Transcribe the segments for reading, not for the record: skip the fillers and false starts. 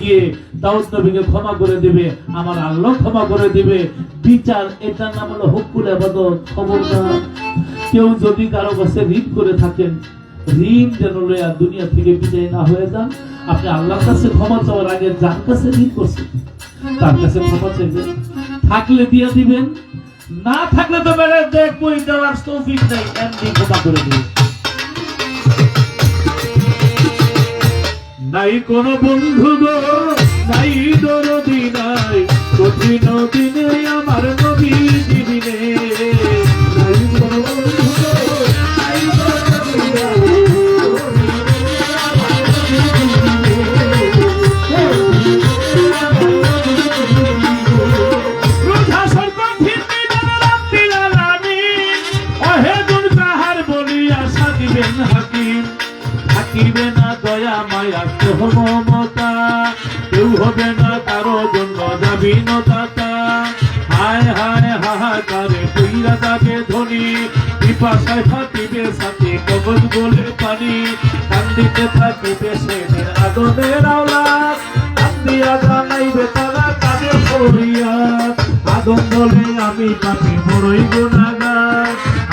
গিয়ে দাউদ নবীকে ক্ষমা করে দিবে, আমার আল্লাহ ক্ষমা করে দিবে। বিচার এটার নাম হলো হুকুল ইবাদত। খবরদার কেউ যদি কারো কাছে ঋণ করে থাকেন, ঋণ যেন লইয়া দুনিয়া থেকে বিদায় না হয়ে যান। আপনি আল্লাহর কাছে ক্ষমা চাওয়ার আগে যার কাছে ঋণ করছেন তার কাছে ক্ষমা চাইবেন, থাকলে দিয়ে দিবেন, না থাকলে তো মেরে দেখবই, দেওয়ার তৌফিক নেই, এমনি ক্ষমা করে দিবেন। নাই কোন বন্ধু গো, নাই দরদি, নাই কঠিন দিনে আমার নবী দিনে, নাই কোন বন্ধু গো, নাই দরদি, থাকিবে না দয়া মায়া স্নেহ মমতা, কেউ হবে না কারো জন্য জাবিনতা। হায় হায় হাহাকারে কইরা যাবে ধনী, পিপাসায় ফাটিবে সাথে কবজ বলে পানি, কান্দিতে থাকিবে সেদের আদমের আওলাদ, কান্দিয়া জানাইবে তারা তাদের ফরিয়াদ। আদম বলে আমি পাপী বড়ই গুনাহগার,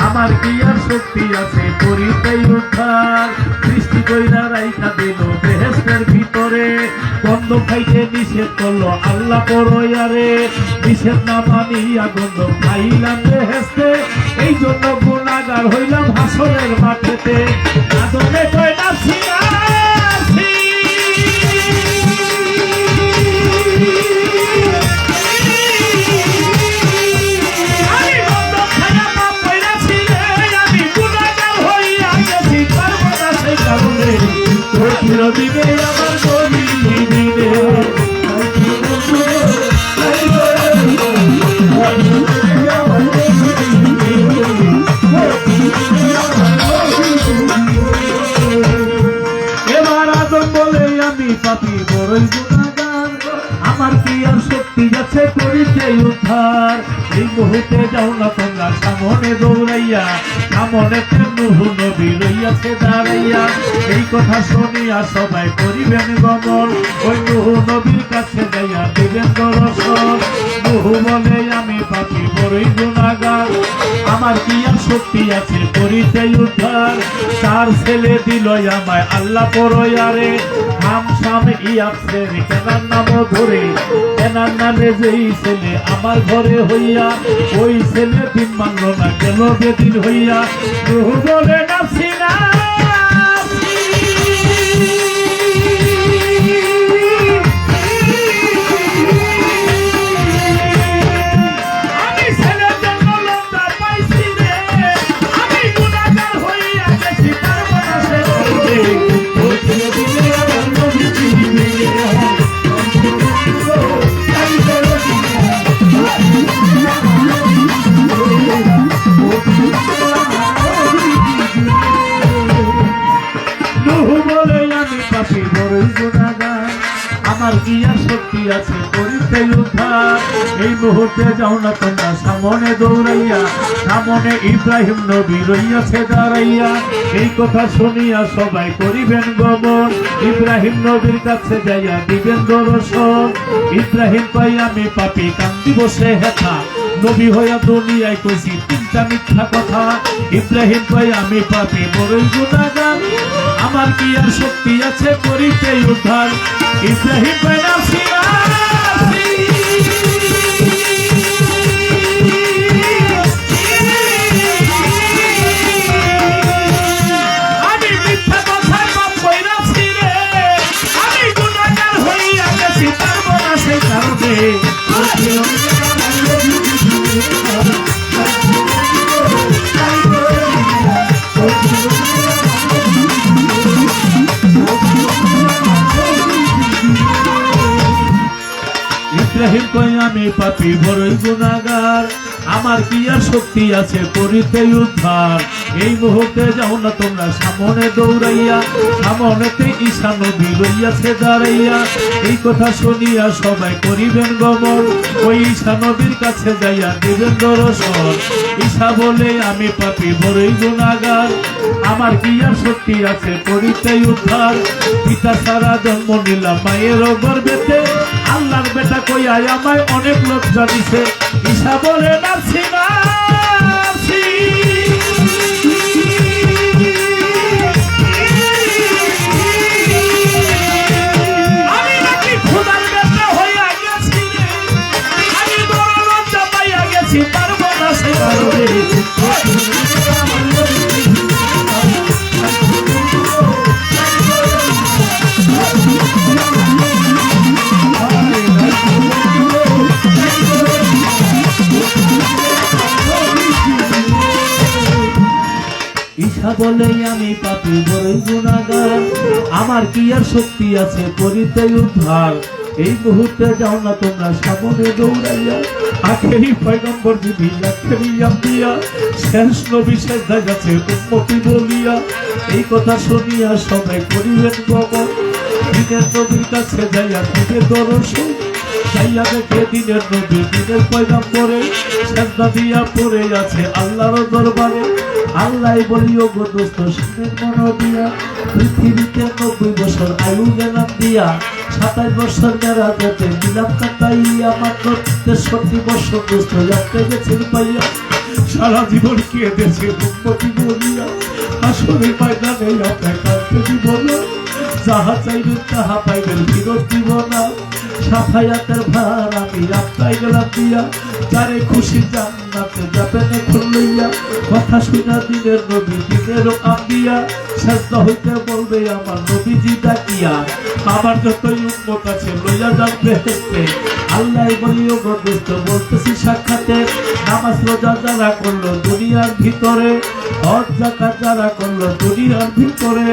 আমার কি আর শক্তি আছে করিতে উদ্ধার। সৃষ্টি কইরা রাইখা দিল বেহেশতের ভিতরে, গন্ধ খাইতে নিষেধ করলো আল্লাহ পরয়ারে, নিষেধ না মানিয়া গন্ধ খাইলাম বেহেশতে, এই জন্য গুনাহগার হইলাম হাসরের মাঠেতে। আদমে কয় নাফসি নাফসি, দিবে আমার নবী দিনে। এবার আদম বলে আমি পাপী বড়ই গুনাহগার, আমার কি আর শক্তি আছে করিতে উদ্ধার। এই মুহূর্তে যাও না তোমরা সামনে দৌড়াইয়া, সামনে নূহ নবী রইয়াছে দাঁড়াইয়া। এই কথা শুনিয়া সবাই করিবেন গমন, ওই নূহ নবীর কাছে যাইয়া দিবেন দর্শন। নূহ বলে আমি পাপী বড়ই গুনাহগার, আমার কি আর শক্তি আছে করিতে উদ্ধার। তার ছেলে দিল আমায় আল্লাহ পরয়ারে, নাম শাম ইয়াসের কেনার নাম ধরে, কেনার নামে যেই ছেলে আমার ঘরে হইয়া, ওই ছেলে দিন মানল না গেল বেদিন হইয়া। নূহ বলে নাফসি নাফসি, আমি ছেলের জন্য লজ্জা পাইছি রে, আমি গুনাহগার হইয়া গেছি তার বয়সে। আমার কি আর শক্তি আছে করিতে উদ্ধার। এই মুহূর্তে যাও না তোমরা সামনে দৌড়াইয়া, সামনে ইব্রাহিম নবী রইয়াছে দাঁড়াইয়া। এই কথা শুনিয়া সবাই করিবেন গমন, ইব্রাহিম নবীর কাছে যাইয়া দিবেন দর্শন। ইব্রাহিম পাই আমি পাপী কান্দি বসে হেথা, নবী হইয়া দুনিয়ায় কইছি তিনটা মিথ্যা কথা। ইব্রাহিম পাই আমি পাপী বড়ই গুনাহগার, আমার কি আর শক্তি আছে করিতে উদ্ধার। ইব্রাহিম পাই নাফসি নাফসি, আমি মিথ্যা কথায় পাপ কইরাছি রে, আমি গুনাহগার হইয়া গেছি তার বয়সে কারণে। ইব্রাহিম কই আমি পাপী বড়ই গুনাহগার, আমার কি আর শক্তি আছে করিতে উদ্ধার। এই মুহূর্তে যাও না তোমরা সামনে দৌড়াইয়া, সামনেতে ঈশা নবী রইয়াছে দাঁড়াইয়া। এই কথা শুনিয়া সবাই করিবেন গমন, ওই ঈশা নবীর কাছে যাইয়া দিবেন দর্শন। ঈশা বলে আমি পাপী বড়ই গুনাহগার, আমার কি আর শক্তি আছে করিতে উদ্ধার। পিতা ছাড়া জন্ম নিলাম মায়ের গর্ভেতে, আল্লাহর বেটা কইয়া আমায় অনেক লজ্জা দিছে। ঈশা বলে নার্সি নার্সি, আমি নাকি খোদার বেটা হইয়া গেছি, আমি বড় লজ্জা পাইয়া গেছি, পারবো না সে কারণে। ঈশা বলে আমি পাপী বড়ই গুনাহগার, আমার কি আর শক্তি আছে করিতে উদ্ধার। এই মুহূর্তে যাও না তোমরা সামনে দৌড়াইয়া, আখেরি পয়গম্বর বিবি আখেরি আম্বিয়া, শেষ নবী শেষদায় গেছে উম্মতি বলিয়া। এই কথা শুনিয়া সবাই করিবেন গমন, দিনের নবীর কাছে যাইয়া দিবে দর্শন। যাইয়া দেখে দিনের নবী দিনের পয়গম্বরে শেষদা দিয়া পড়ে আছে আল্লাহর দরবারে। আল্লাহ বলিও গো দোস্ত শুনেন মন দিয়া, পৃথিবীতে 90 বছর আয়ু গেলাম দিয়া, 27 বছর মেরাজেতে দিলাম কাটাইয়া, মাত্র 63 বছর দোস্ত যাতে গেছেন পাইয়া। সারা জীবন কেঁদেছে উম্মতি বলিয়া, আসলে ময়দানে আপনার কাঁদতে দিব না, যাহা চাইবেন তাহা পাইবেন ফিরত দিব না। সাফায়াতের ভার আমি আপনাই গেলাম দিয়া, যারে খুশি জান্নাতে যাবেন এখন লইয়া। কথা শুনা দিনের নবী দিনেরও আম্বিয়া, সাজদা হইতে বলবে আমার নবীজি ডাকিয়া, আমার যতই উম্মত আছে লইয়া যান বেহেশতে। আল্লাহ বলিও গো দোস্ত বলতেছি সাক্ষাতে, নামাজ রোজা যারা করলো দুনিয়ার ভিতরে, হজ যাকাত যারা করলো দুনিয়ার ভিতরে,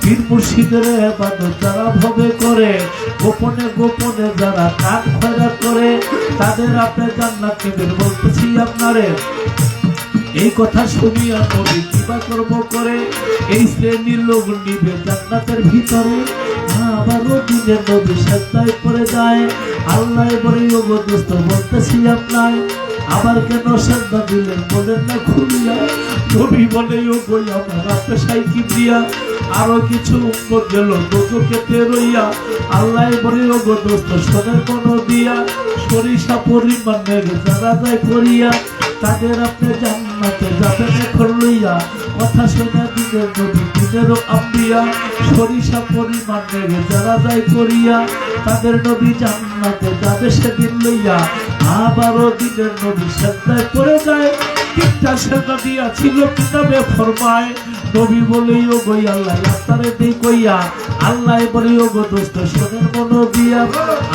পীর মুর্শিদের ইবাদত যারা ভবে করে, গোপনে গোপনে যারা কান খয়রাত করে, তাদের আপনি জান্নাত দিবেন বলতেছি আপনারে। এই কথা শুনিয়া নবী কিবা করব করে, এই শ্রেণীর লোক নিবে জান্নাতের ভিতরে। আবারও দিনের নবী সাজদায় পড়ে যায়, আল্লাহ বলে ও গো দোস্ত বলতেছি আপনার, আবার কেন সাজদা দিলেন বলেন না খুলিয়া। নবী বলে ও গো আমার আপনি সাইকি দিয়া, আরো কিছু উম্মত গেল দোজখেতে রইয়া। আল্লাহ বলে ও গো দোস্ত শোনেন মন দিয়া, সরিষা পরিমাণের যারা যায় করিয়া, তাদের আপনি জান্নাতে যাবেন এখন লইয়া। কথা শুনে দিনের নবী দিনেরও আম্বিয়া, সরিষা পরিমাণের যারা যায় করিয়া, তাদের নবী জান্নাতে যাবে সেদিন লইয়া। আবারও দিনের নবী সাজদায় পড়ে যায়, তিনটা সেজদা দিয়া ছিল কিতাবে ফরমায়। নবী বলেই ও গই আল্লাহ আপনারে দেই কইয়া, আল্লাহ বলেই ও গো দোস্ত শোনেন মন দিয়া,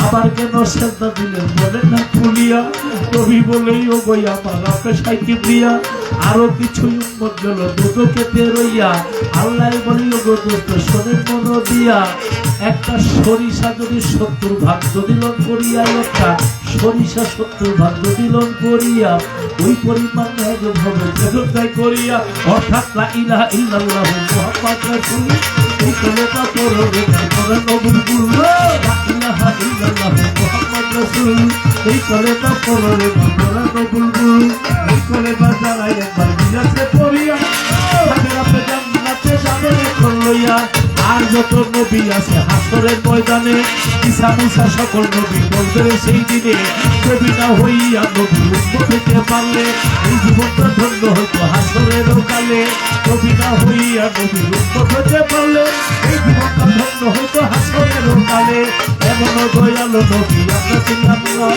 আবার কেন সেজদা দিলেন বলেন না খুলিয়া। নবী বলেই ও গই আমার আপনি সাইকি দিয়া, আরো কিছু উম্মত গেল দোজখেতে রইয়া। আল্লাহ বলেই ও গো দোস্ত শোনেন মন দিয়া, একটা সরিষা যদি 70 ভাগ যদি লন করিয়া, একটা সরিষা 70 ভাগ যদি লন করিয়া, ওই পরিমাণ ভাবে জয় করিয়া, অর্থাৎ লা ইলাহা ইল্লাল্লাহু মুহাম্মাদুর রাসূলুল্লাহ। এই কলেমা পড়বে তারপরে নবুল লা ইলাহা ইল্লাল্লাহু মুহাম্মাদুর রাসূলুল্লাহ। এই কলেমা পড়বে তারপরে নবুল, এই কলেমা যারা একবার দিয়াছে পড়িয়া, তাদের আপনি জান্নাতে যাবেন এখন লইয়া। আর যত নবী আছে হাসরের ময়দানে, ঈসা মুসা সকল নবী বলবে সেই দিনে, নবী না হইয়া নবী উম্মত হইতে পারলে এই জীবনটা ধন্য হইতো হাসরের কালে। নবী না হইয়া নবী উম্মত হইতে পারলে এই জীবনটা ধন্য হইতো হাসরের কালে। এমন দয়ালু নবী আমরা চিনলাম না,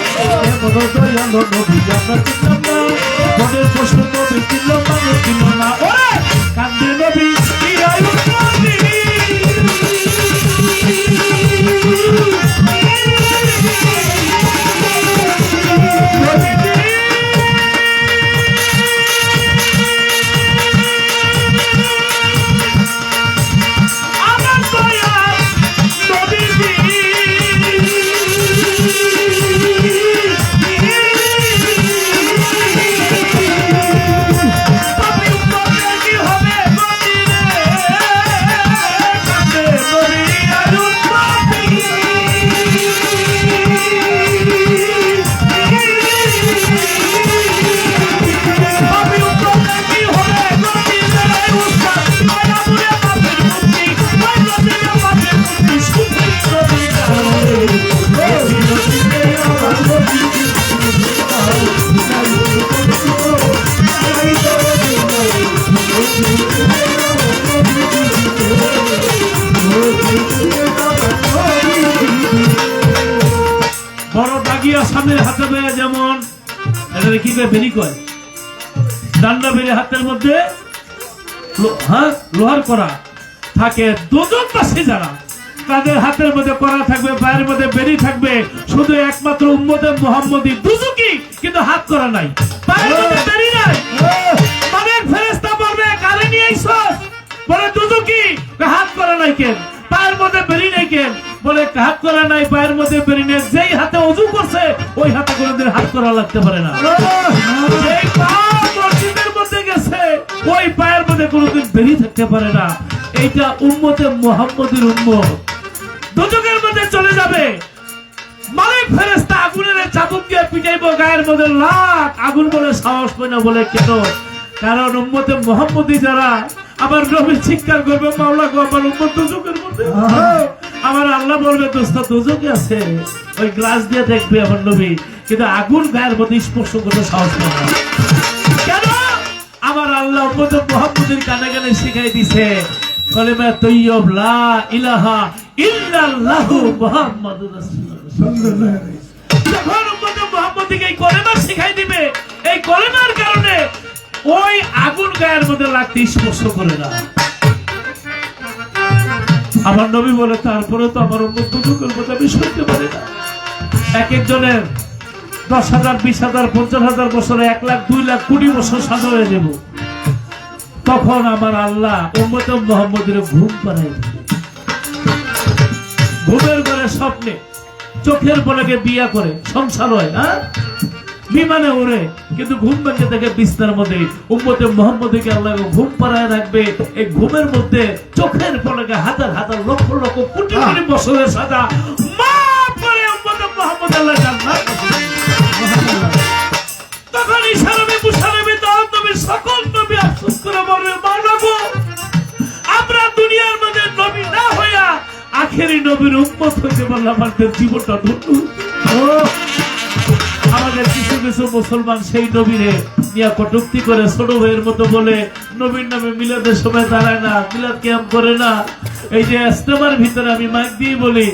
এমন দয়ালু নবী আমরা চিনলাম না, মনের প্রশ্ন নবী চিনল মানুষ চিনল না। কান্দে নবী নবী হবে বড় দাগিয়া সামনের হাতে বেয়ে যেমন এটা কি করে বেরি কয় ডান্ডা বেড়ে হাতের মধ্যে লোহার করা থাকে, দুজন পাশে যারা তাদের হাতের মধ্যে করা থাকবে, পায়ের মধ্যে বেরি থাকবে, শুধু একমাত্র উম্মতে মুহাম্মদী দুজুকি, কিন্তু হাত করা নাই, পায়ের মধ্যে বেরি নাই। মানে ফেরেশতা বলবে কারে নিয়ে আইছস, বলে দুজুকি, হাত করা নাই কেন, পায়ের মধ্যে বেরি নাই কেন, বলে হাত করা নাই, পায়ের মধ্যে বেরি নেই, যেই হাতে ওযু করছে ওই হাতে কোনোদিন হাত করা লাগতে পারে না। যেই পা মসজিদের মধ্যে গেছে ওই পায়ের মধ্যে কোনোদিন বেরি থাকতে পারে না। এইটা উম্মতে মুহাম্মদীর উম্মত দুজকের মধ্যে চলে যাবে। মালিক ফেরেশতা আগুনের চাবুক দিয়ে পিটাইবো, গায়ের মধ্যে লাখ আগুন বলে সাহস পায় না। বলে কেন? কারণ উম্মতে মুহাম্মদী যারা আমার নবী চিৎকার করবে, মাওলা গো আমার উম্মত দুজকের মধ্যে। আমার আল্লাহ বলবে দোস্ত দুজকে আছে, ওই গ্লাস দিয়ে দেখবে আমার নবী, কিন্তু আগুন গায়ের মধ্যে স্পর্শ করতে সাহস পায় না। কেন? আমার আল্লাহ উম্মতে মুহাম্মদীর কানে কানে শিখাই দিছে কলিমা তৈয়ব লা ইলাহা ইল্লাল্লাহু মুহাম্মাদুর রাসূলুল্লাহ। যখন উম্মতে মুহাম্মদীকে এই কলিমা শিখাই দিবে, এই কলিমার কারণে ওই আগুন গায়ের মধ্যে লাগতে স্পর্শ করে না। আমার নবী বলে তারপরে তো আমার উম্মত দুজকের মধ্যে আমি সইতে পারি না। এক একজনের 10,000 20,000 50,000 বছরে 1 লাখ 2 লাখ কোটি বছর সাজা হয়ে যাব। তখন আমার আল্লাহ উম্মতে মুহাম্মদের ঘুম পাড়াই দিবে। ঘুমের ঘরে স্বপ্নে চোখের পলকে বিয়া করে সংসার হয়, হ্যাঁ বিমানে ওড়ে, কিন্তু ঘুম ভেঙে দেখে বিছনার মধ্যে উম্মতে মুহাম্মদকে আল্লাহ ঘুম পাড়ায় রাখবে। এই ঘুমের মধ্যে চোখের পলকে হাজার হাজার লক্ষ লক্ষ কোটি কোটি বছরের সাজা মাফ করে উম্মতে মুহাম্মদ আল্লাহ জান্নাত। তখন ঈসা নবী, মুসা নবী, দাউদ নবী, সকল নবী আফসোস করে বলবে, মাওলা গো আমরা দুনিয়ার মধ্যে নবী না হইয়া আখেরি নবীর উম্মত হইতে পারলাম, আমাদের জীবনটা ধন্য। আমাদের কিছু কিছু মুসলমান সেই নবীরে নিয়ে কটূক্তি করে, ছোট ভাইয়ের মতো বলে, নবীর নামে মিলাদের সময় দাঁড়ায় না, মিলাদ ক্যাম্প করে না। এই যে ইস্তেমার ভিতরে আমি মাইক দিয়ে বলি,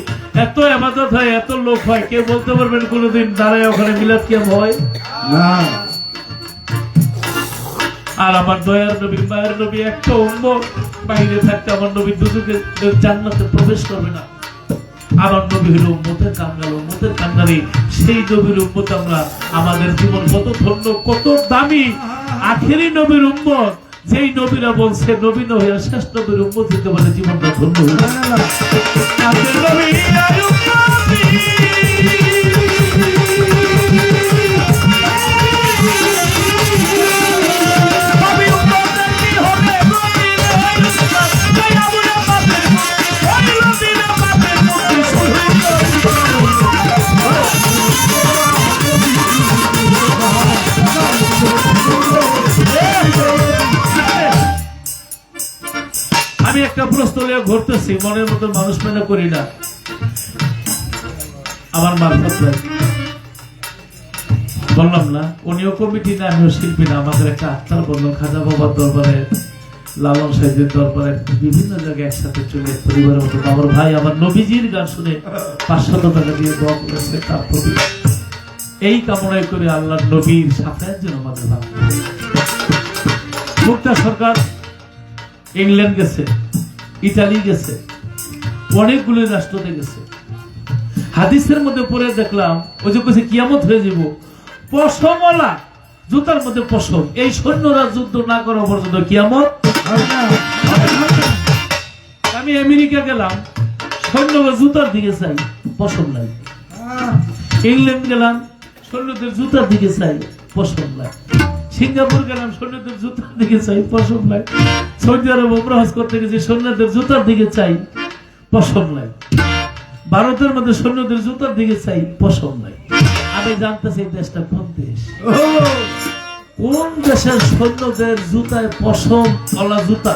এত ইবাদত হয়, এত লোক হয়, কেউ বলতে পারবেন কোনোদিন দাঁড়ায় ওখানে মিলাদ ক্যাম্প হয় না? আর আমার দয়ার নবী, মায়ের নবী একটা উম্মত বাইরে থাকতে আমার নবী দুজকে জান্নাতে প্রবেশ করবে না। আমার নবী হলো উম্মতের কাঙ্গাল, উম্মতের কাঙ্গালি। সেই নবীর উম্মত আমরা, আমাদের জীবন কত ধন্য, কত দামি। আখেরি নবীর উম্মত, যেই নবীরা বলছে নবী নয় শেষ নবীর উম্মত হতে পারে, জীবনটা ধন্য হয়ে আমি একটা প্রশ্ন নিয়ে ঘুরতেছি, মনের মতো মানুষ মনে করি না। আমার মারফত বললাম না, উনিও কমিটি না, আমিও শিল্পী না। আমাদের একটা আত্মার বন্ধন, খাজা বাবার দরবারে, লালন সাহেবের দরবারে, বিভিন্ন জায়গায় একসাথে চলে পরিবারের মতো। আমার ভাই আমার নবীজির গান শুনে 500 টাকা দিয়ে দোয়া করেছে, তার প্রতি এই কামনাই করে আল্লাহর নবীর সাফায়াত যেন আমাদের ভালো। মুক্তা সরকার ইংল্যান্ড গেছে, ইতালি গেছে, অনেকগুলো রাষ্ট্রতে গেছে। হাদিসের মধ্যে পড়ে দেখলাম, ওই যে কইছে কিয়ামত হয়ে যাব, পশমওয়ালা জুতার মধ্যে পশম, এই সৈন্যরা যুদ্ধ না করা পর্যন্ত কিয়ামত হয় না। আমি আমেরিকা গেলাম, সৈন্যরা জুতার দিকে চাই, পশম নাই। ইংল্যান্ড গেলাম, সৈন্যদের জুতার দিকে চাই, পশম নাই। সিঙ্গাপুর গেলাম, সৈন্যদের জুতার দিকে চাই, পশম নাই। সৌদি আরব উমরা হজ করতে গেছি, সৈন্যদের জুতার দিকে চাই, পশম নাই। ভারতের মধ্যে সৈন্যদের জুতার দিকে চাই, পশম নাই। আমি জানতে চাই দেশটা কোন দেশ, কোন দেশের সৈন্যদের জুতায় পশম ওলা জুতা,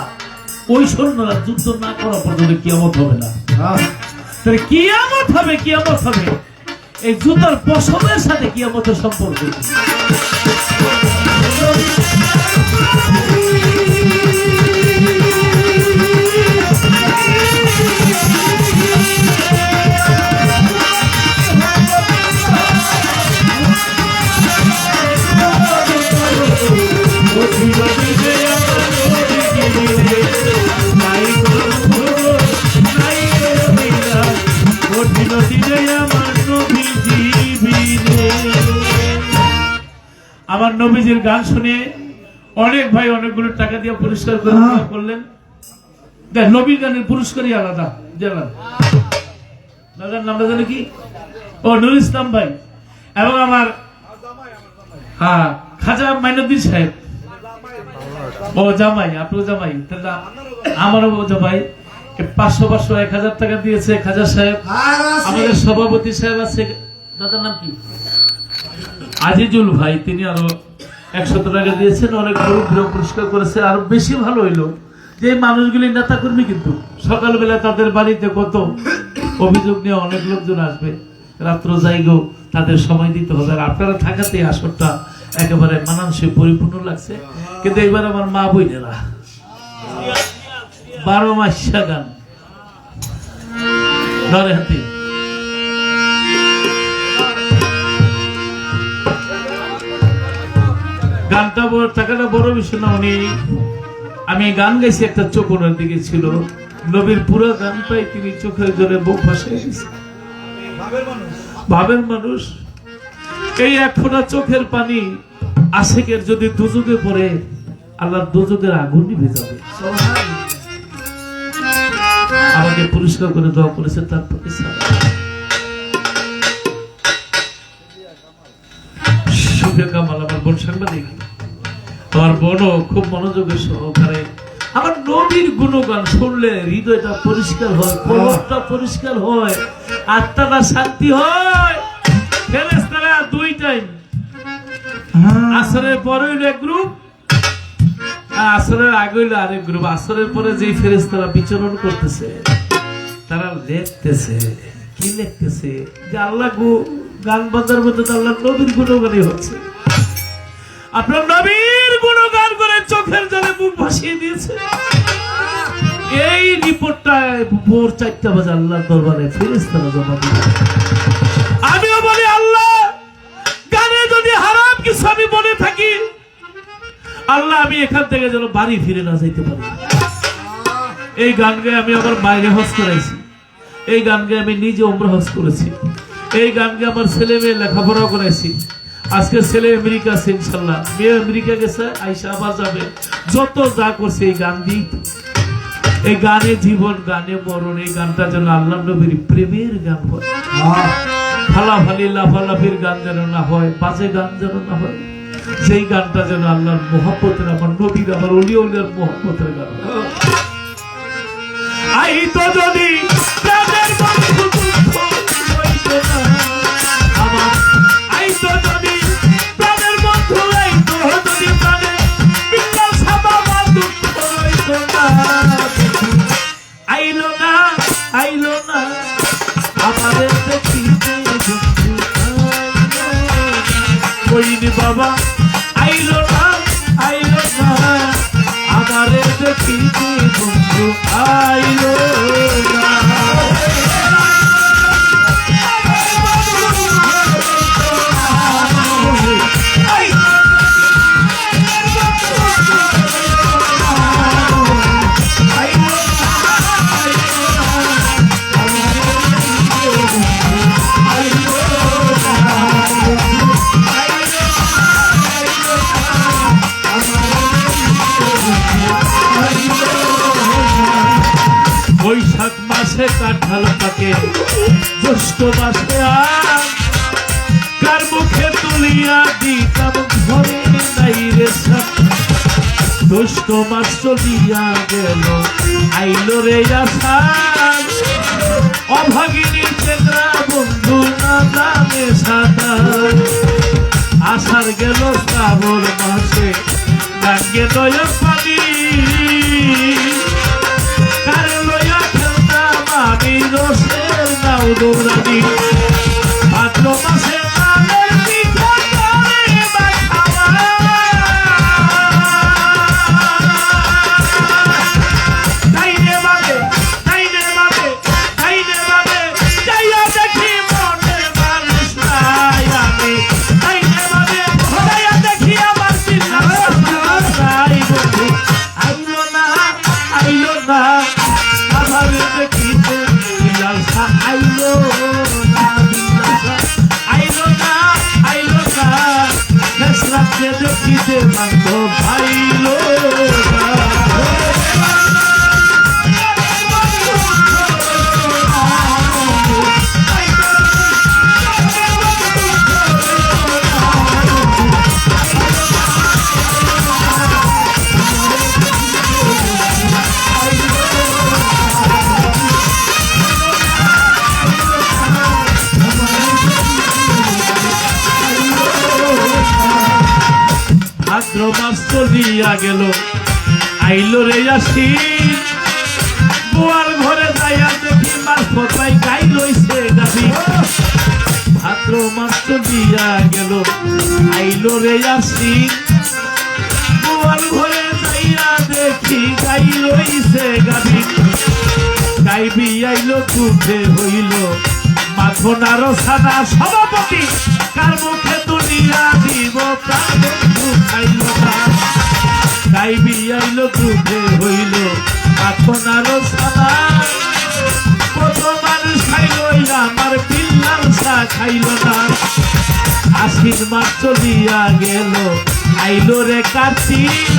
ওই সৈন্যরা যুদ্ধ না করা পর্যন্ত কিয়ামত হবে না। কিয়ামত হবে, কিয়ামত হবে। এই জুতার পশমের সাথে কি আমাদের সম্পর্ক? আমার নবীজির গান শুনে অনেক ভাই অনেকগুলো টাকা দিয়ে পুরস্কার করলেন। দেখ, নবীর গানের পুরস্কারই আলাদা। জানান দাদার নামটা জানে কি? ও নুর ইসলাম ভাই এবং আমার খাজা মাইনুদ্দিন সাহেব। ও জামাই, আপনার জামাই, আমারও জামাই 500 1000 টাকা দিয়েছে খাজা সাহেব। আমাদের সভাপতি সাহেব আছে, দাদার নাম কি? আজিজুল ভাই, তিনি আরো 100 টাকা দিয়েছেন। অনেক বড় পুরস্কার করেছে। আরো বেশি ভালো হইলো যে মানুষগুলি নেতা কর্মী, কিন্তু সকালবেলা তাদের বাড়িতে কত অভিযোগ নিয়ে অনেক লোকজন আসবে, রাত্র জায়গাও তাদের সময় দিতে হবে। আর আপনারা থাকাতে আসরটা একেবারে মানানসই পরিপূর্ণ লাগছে। কিন্তু এবার আমার মা বোনেরা 12 মাস গান ধরে হাতে গানটা টাকাটা বড় বিষয় না। আমি গান গাইছি, একটা চোখ ওনার দিকে ছিল। নবীর পুরো গান পাই তিনি চোখের জলে বুক ভাসায় গেছে। ভাবের মানুষ, এই এক ফোঁটা চোখের পানি আশিকের যদি দুজকে পড়ে, আল্লাহর দুজকের আগুন নিভে যাবে। আমাকে পুরস্কার করে দোয়া করেছে তার প্রতি। কামাল আমার বোন সাংবাদিক, আমার বোনও খুব মনোযোগের সহকারে আমার নবীর গুণগান শুনলে হৃদয়টা পরিষ্কার হয়, কলবটা পরিষ্কার হয়, আত্মাটা শান্তি হয়। ফেরেশতারা 2 টাইম, আসরের পরে হইল এক গ্রুপ, আসরের আগে হইল আরেক গ্রুপ। আসরের পরে যে ফেরেশতারা বিচরণ করতেছে, তারা লিখতেছে, কি লিখতেছে যে আল্লাহ গান বাজার মধ্যে আল্লাহ নবীর গুণগানই হচ্ছে। আপনার নবীর গুণগান করে চোখের জলে মুখ ভাসিয়ে দিয়েছে। এই রিপোর্টটা ভোর 4টা বাজে আল্লাহর দরবারে ফেরেশতারা জমা দিয়েছে। আমিও বলি, আল্লাহ গানে যদি হারাম কিছু আমি বলে থাকি, আল্লাহ আমি এখান থেকে যেন বাড়ি ফিরে না যাইতে পারি। এই গান গায়ে আমি আমার মায়ের হজ করাইছি, এই গান গায়ে আমি নিজে উমরা হজ করেছি, এই গান গায়ে আমার ছেলে মেয়ে লেখাপড়া করাইছি। আজকে ছেলে আমেরিকা আছে, ইনশাল্লাহ মেয়ে আমেরিকা গেছে, আইসা আবার যাবে। যত যা করছে এই গান দিই। এই গানে জীবন, গানে মরণ। এই গানটা যেন আল্লাহ নবীর প্রেমের গান হয়, ফালাফালি লাফালাফির গান যেন না হয়, বাজে গান যেন না হয়। যেই গানটা যেন আল্লাহর মোহাব্বতের, আমার নবীর, আমার ওলি ওলিয়ার মোহাব্বতের গান। আই তো যদি প্রাণের বন্ধু দুঃখ হইতো না আমার, আই তো যদি প্রাণের বন্ধু, আই তো যদি প্রাণে বিল্লাল সাবাবা দুঃখ হইতো না। আইলো না, আইলো না আমাদের দেখিতে কইনি বাবা, আইলো না, আইলো না আমাদের দেখিতে বন্ধু, আইলো না। বৈশাখ মাসে কাঁঠাল পাকে, জ্যৈষ্ঠ মাসে আম, কার মুখে তুলিয়া দিতাম ঘরে নাই রে সাপ। জ্যৈষ্ঠ মাস চলিয়া গেল, আইলো রে আষাঢ়, অভাগিনী চেনা বন্ধু না জানে সাঁতার। আষাঢ় গেল শ্রাবণ মাসে, গাঙ্গে দয়া পানি, কারে লইয়া খেলতাম আমি রসের নাও দৌড়ানি। ভাদ্র আমাকে দেখিতে মান্ত ভাইল না। ভাদ্র মাস চলিয়া গেল আইলো রে আশ্বিন, গোয়াল ঘরে যাইয়া দেখি মাছ কোথায় গাই লইছে গাবি। ভাদ্র মাস চলিয়া গেল আইলো রে আশ্বিন, গোয়াল ঘরে যাইয়া দেখি গাই লইছে গাবি। গাই বিয়াইলো দুধে হইল মাখনার ছানা, সভাপতি কার মুখে দুনিয়া দিব প্রাণ বন্ধু খাইল না। গাই বিয়াইলো দুধে হইল মাখনার ছানা, কত মানুষ খাইল আমার পিল্লার চা খাইল না। আশ্বিন মাস চলিয়া গেল আইলো রে কার্তিক,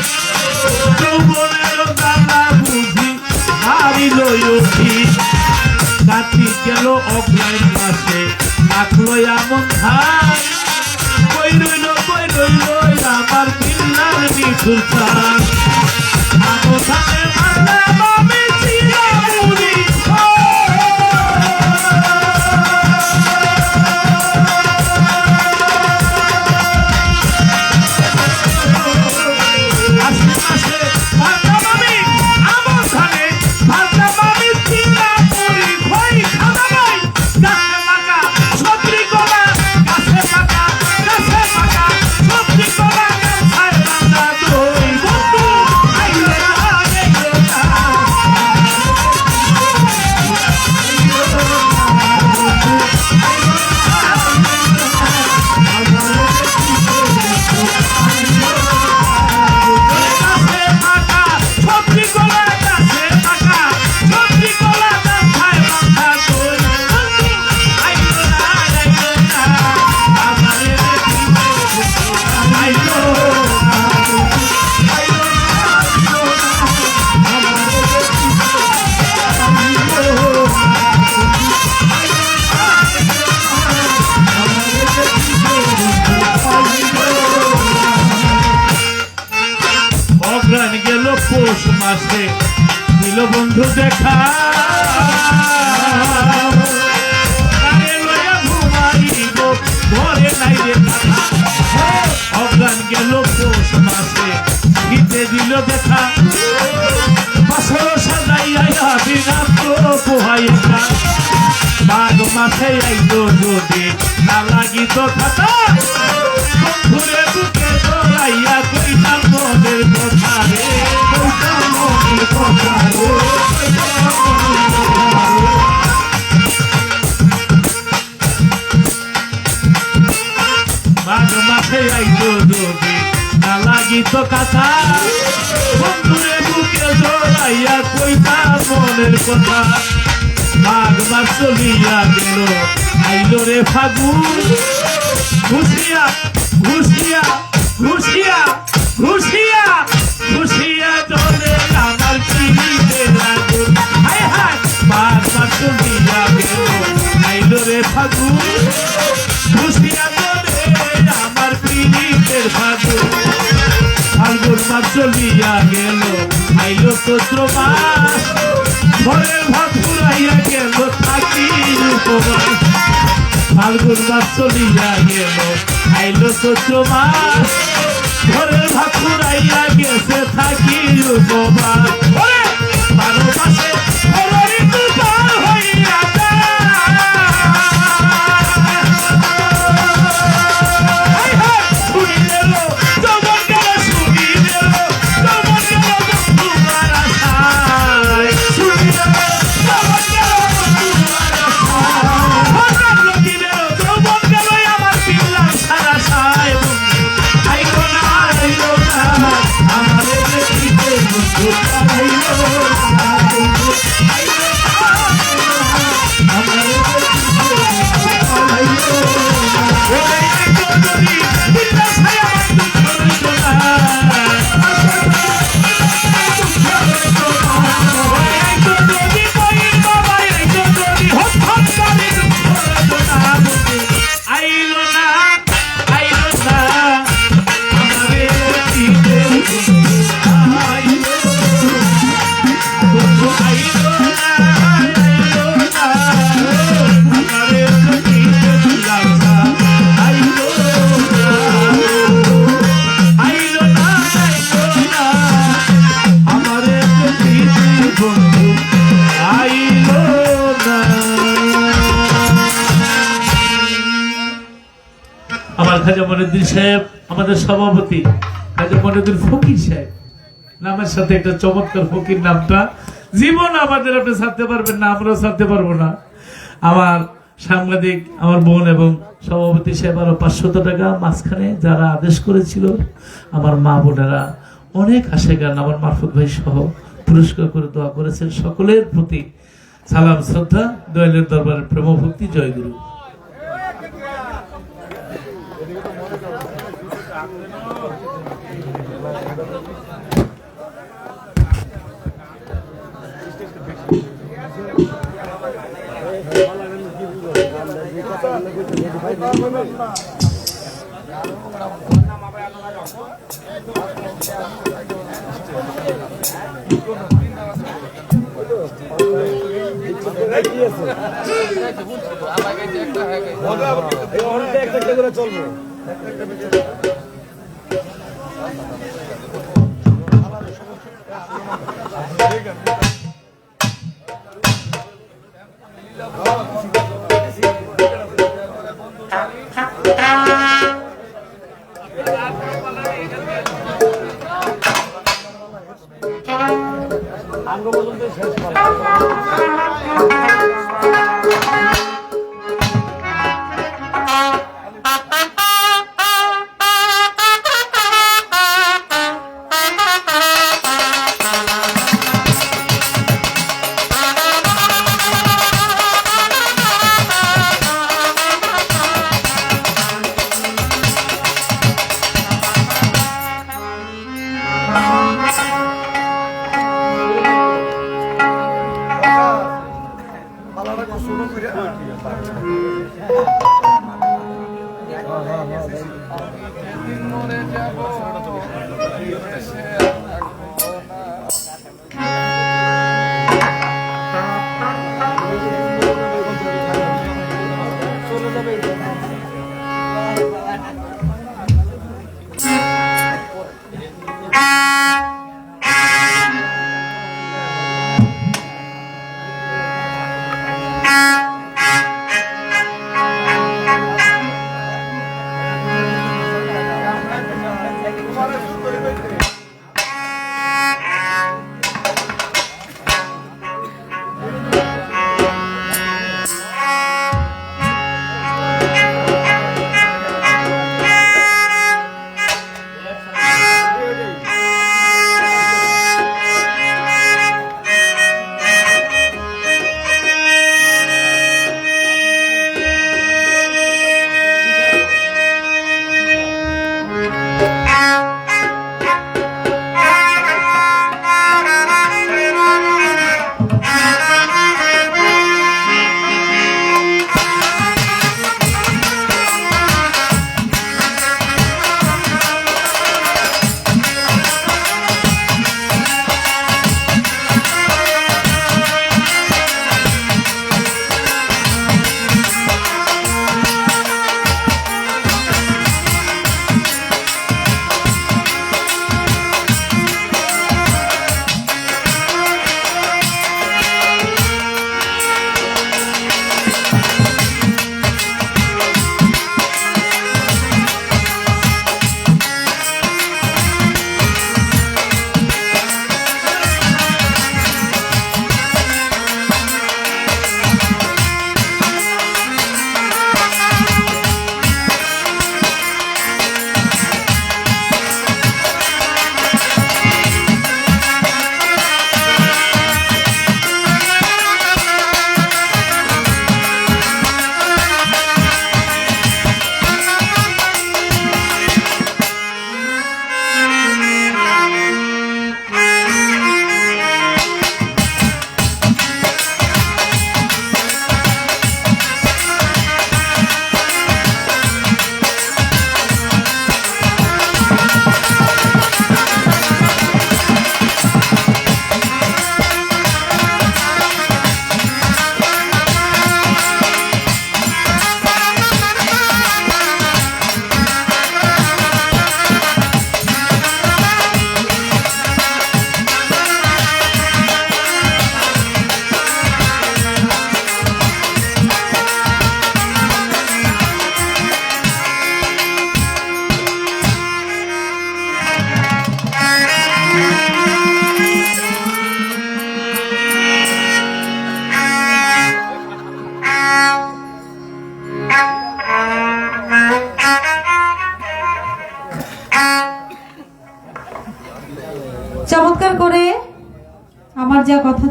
যৌবনের জ্বালা বুঝি হারিল অধিক। কার্তিক গেল অগ্রায়ণ মাসে রাখলো এমন ধান, কই রইল আমার পিল্লার মিঠুর চান। আমো ধানে মারলাম আমি চিরামুড়ি, আশ্বিন মাসে মারলাম আমি আমো ধানে, মারলাম আমি চিরামুড়ি। খই খাওয়া নাই গাছে পাকা সবজি কলা, গাছে পাকা সবজি কলা, গাছায় বাঁধা দই। বন্ধু আইলো না আইলো না, গাছে পাকা সবজি কলা, গাছে পাকা সবজি কলা, গাছায় বাঁধা দই। বন্ধু আইলো না আইলো না, আমারে দেখিতে আইলো না, আইলো অগ্রাণ গেল পৌষ মাসে দিল বন্ধু দেখা, কানে লইয়া ঘুমাইব ঘরে নাই রে থাকা। অগ্রাণ গেল পৌষ মাসে দিতে দিল দেখা, বাসর সাজাইয়া বিনা পোহাইয়া। মাঘ মাসে আইলো যদি না লাগিত খাতা, বন্ধুরে বুকে জড়াইয়া কইতাম মনের কথা রে, কইতাম মনের কথা রে, কইতাম মনের কথা রে। মাঘ মাসে আইলো যদি না লাগিত কথা, বন্ধুরে বুকে জড়াইয়া কইতাম মনের কথা। মাঘ মাস চলিয়া গেল আইলো রে ফাগুন, ঘুষিয়া ঘুষিয়া ঘুষিয়া ঘুষিয়া ঘুষিয়া চলে আমার চিনিতে লাগুন। হায় হায় মাঘ মাস চলিয়া গেল আইলো রে ফাগুন, ঘুষিয়া চলে আমার পিড়িতের ফাগুন। ফাল্গুন মাস চলিয়া গেল আইলো চৈত্র মাস, ঘরের ভাত ফুরাইয়া গেল থাকি উপবাস। ফাল্গুন মাস চলিয়া গেল আইলো চৈত্র মাস, ঘরের ভাত ফুরাইয়া গেছে থাকি উপবাস। 12 মাসে 12 ঋতু পার হইয়া যায়, শুনিলেও যৌবন গেল শুনিলেও যৌবন গেল বন্ধু মারা যায়, শুনিলেও যৌবন গেল বন্ধু মারা যায়। হঠাৎ লগিলেও যৌবন গেল আমার পিল্লার সারা সায়। আইলো না আইলো না আমারে দেখিতে বন্ধু আইলো না, আইলো খাজা মনিউদ্দিন সাহেব, আমাদের সভাপতি খাজা মনিউদ্দিন ফকির সাহেব নামের সাথে একটা চমৎকার ফকির নামটা জীবন আমাদের আপনি ছাড়তে পারবেন না, আমরাও ছাড়তে পারবো না। আমার সাংবাদিক, আমার বোন এবং সভাপতি সাহেব আরো 500 টাকা মাঝখানে যারা আদেশ করেছিল, আমার মা বোনেরা অনেক আশেগান আমার মারফত ভাই সহ পুরস্কার করে দোয়া করেছেন। সকলের প্রতি সালাম, শ্রদ্ধা, দয়ালের দরবারের প্রেম ভক্তি। জয় গুরু। চলবে আঙ্গ পর্যন্ত শেষ করা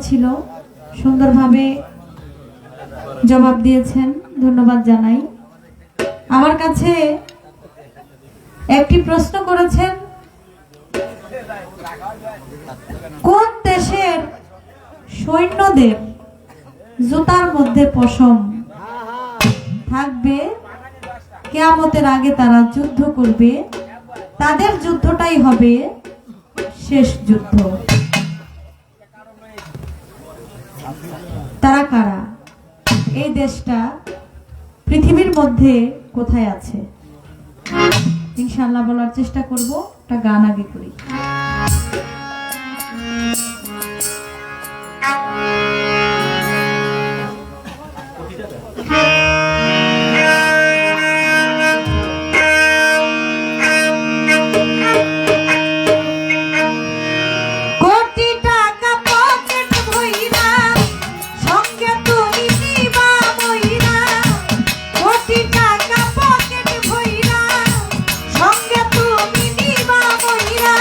ছিল, সুন্দরভাবে জবাব দিয়েছেন, ধন্যবাদ জানাই। আমার কাছে একটি প্রশ্ন করেছেন, কোন দেশের সৈন্যদের জুতার মধ্যে পশম থাকবে, কিয়ামতের আগে তারা যুদ্ধ করবে, তাদের যুদ্ধটাই হবে শেষ যুদ্ধ। তারা কারা? এই দেশটা পৃথিবীর মধ্যে কোথায় আছে? ইনশাআল্লাহ বলার চেষ্টা করব। একটা গান আগে করি। কোটি টাকা পকেট ভইরা সঙ্গে তুমি নিবা মইরা, কোটি টাকা পকেট ভইরা সঙ্গে তুমি নিবা মইরা,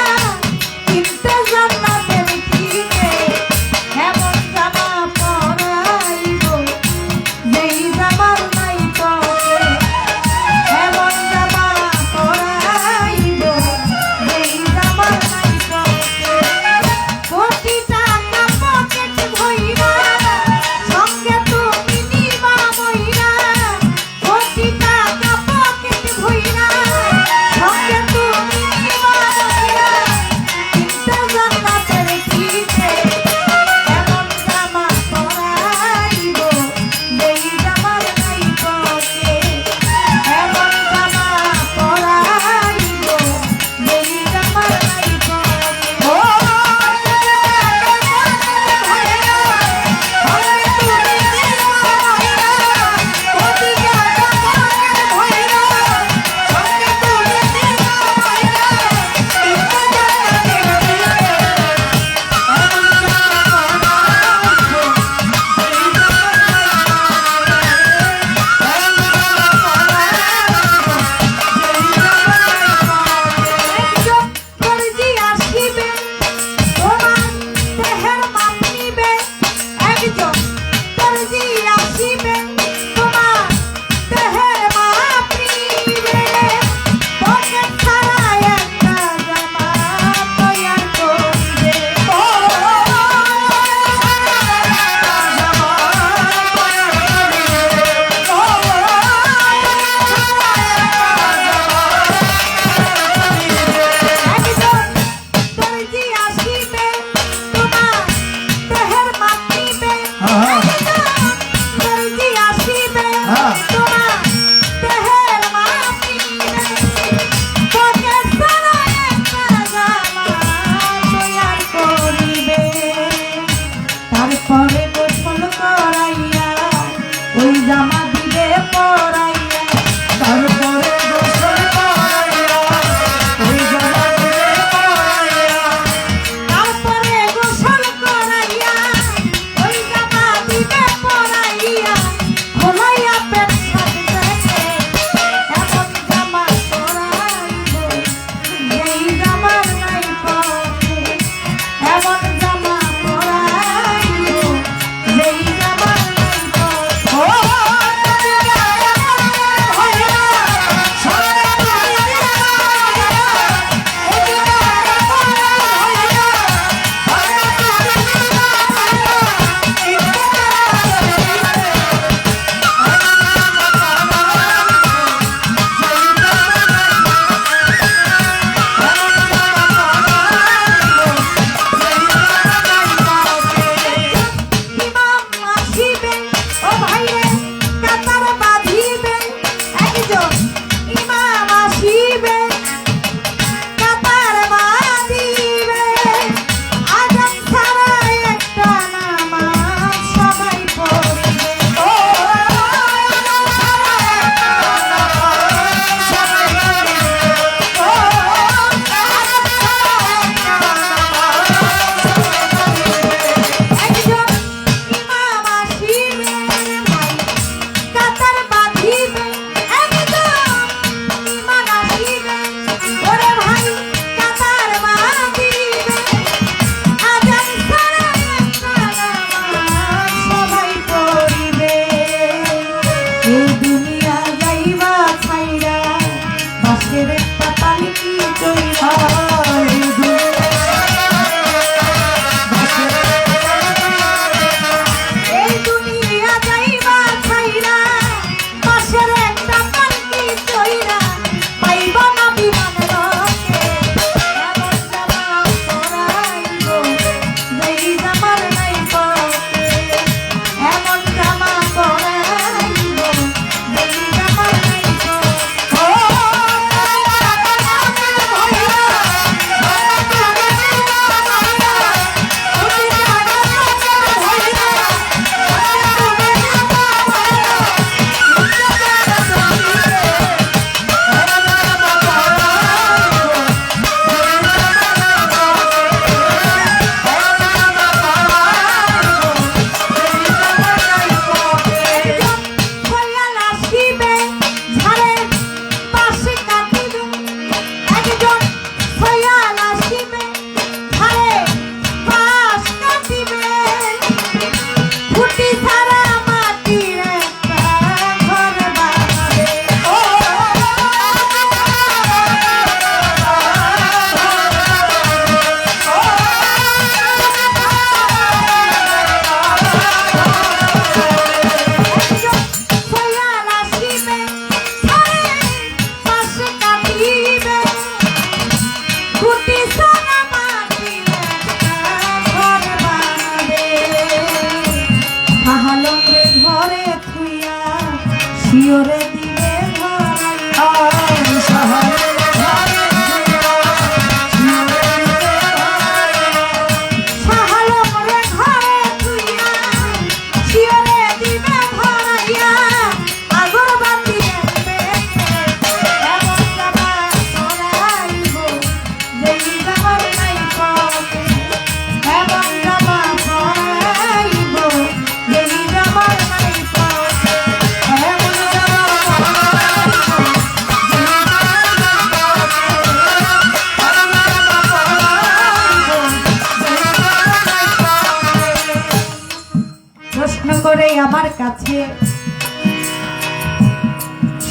আমার কাছে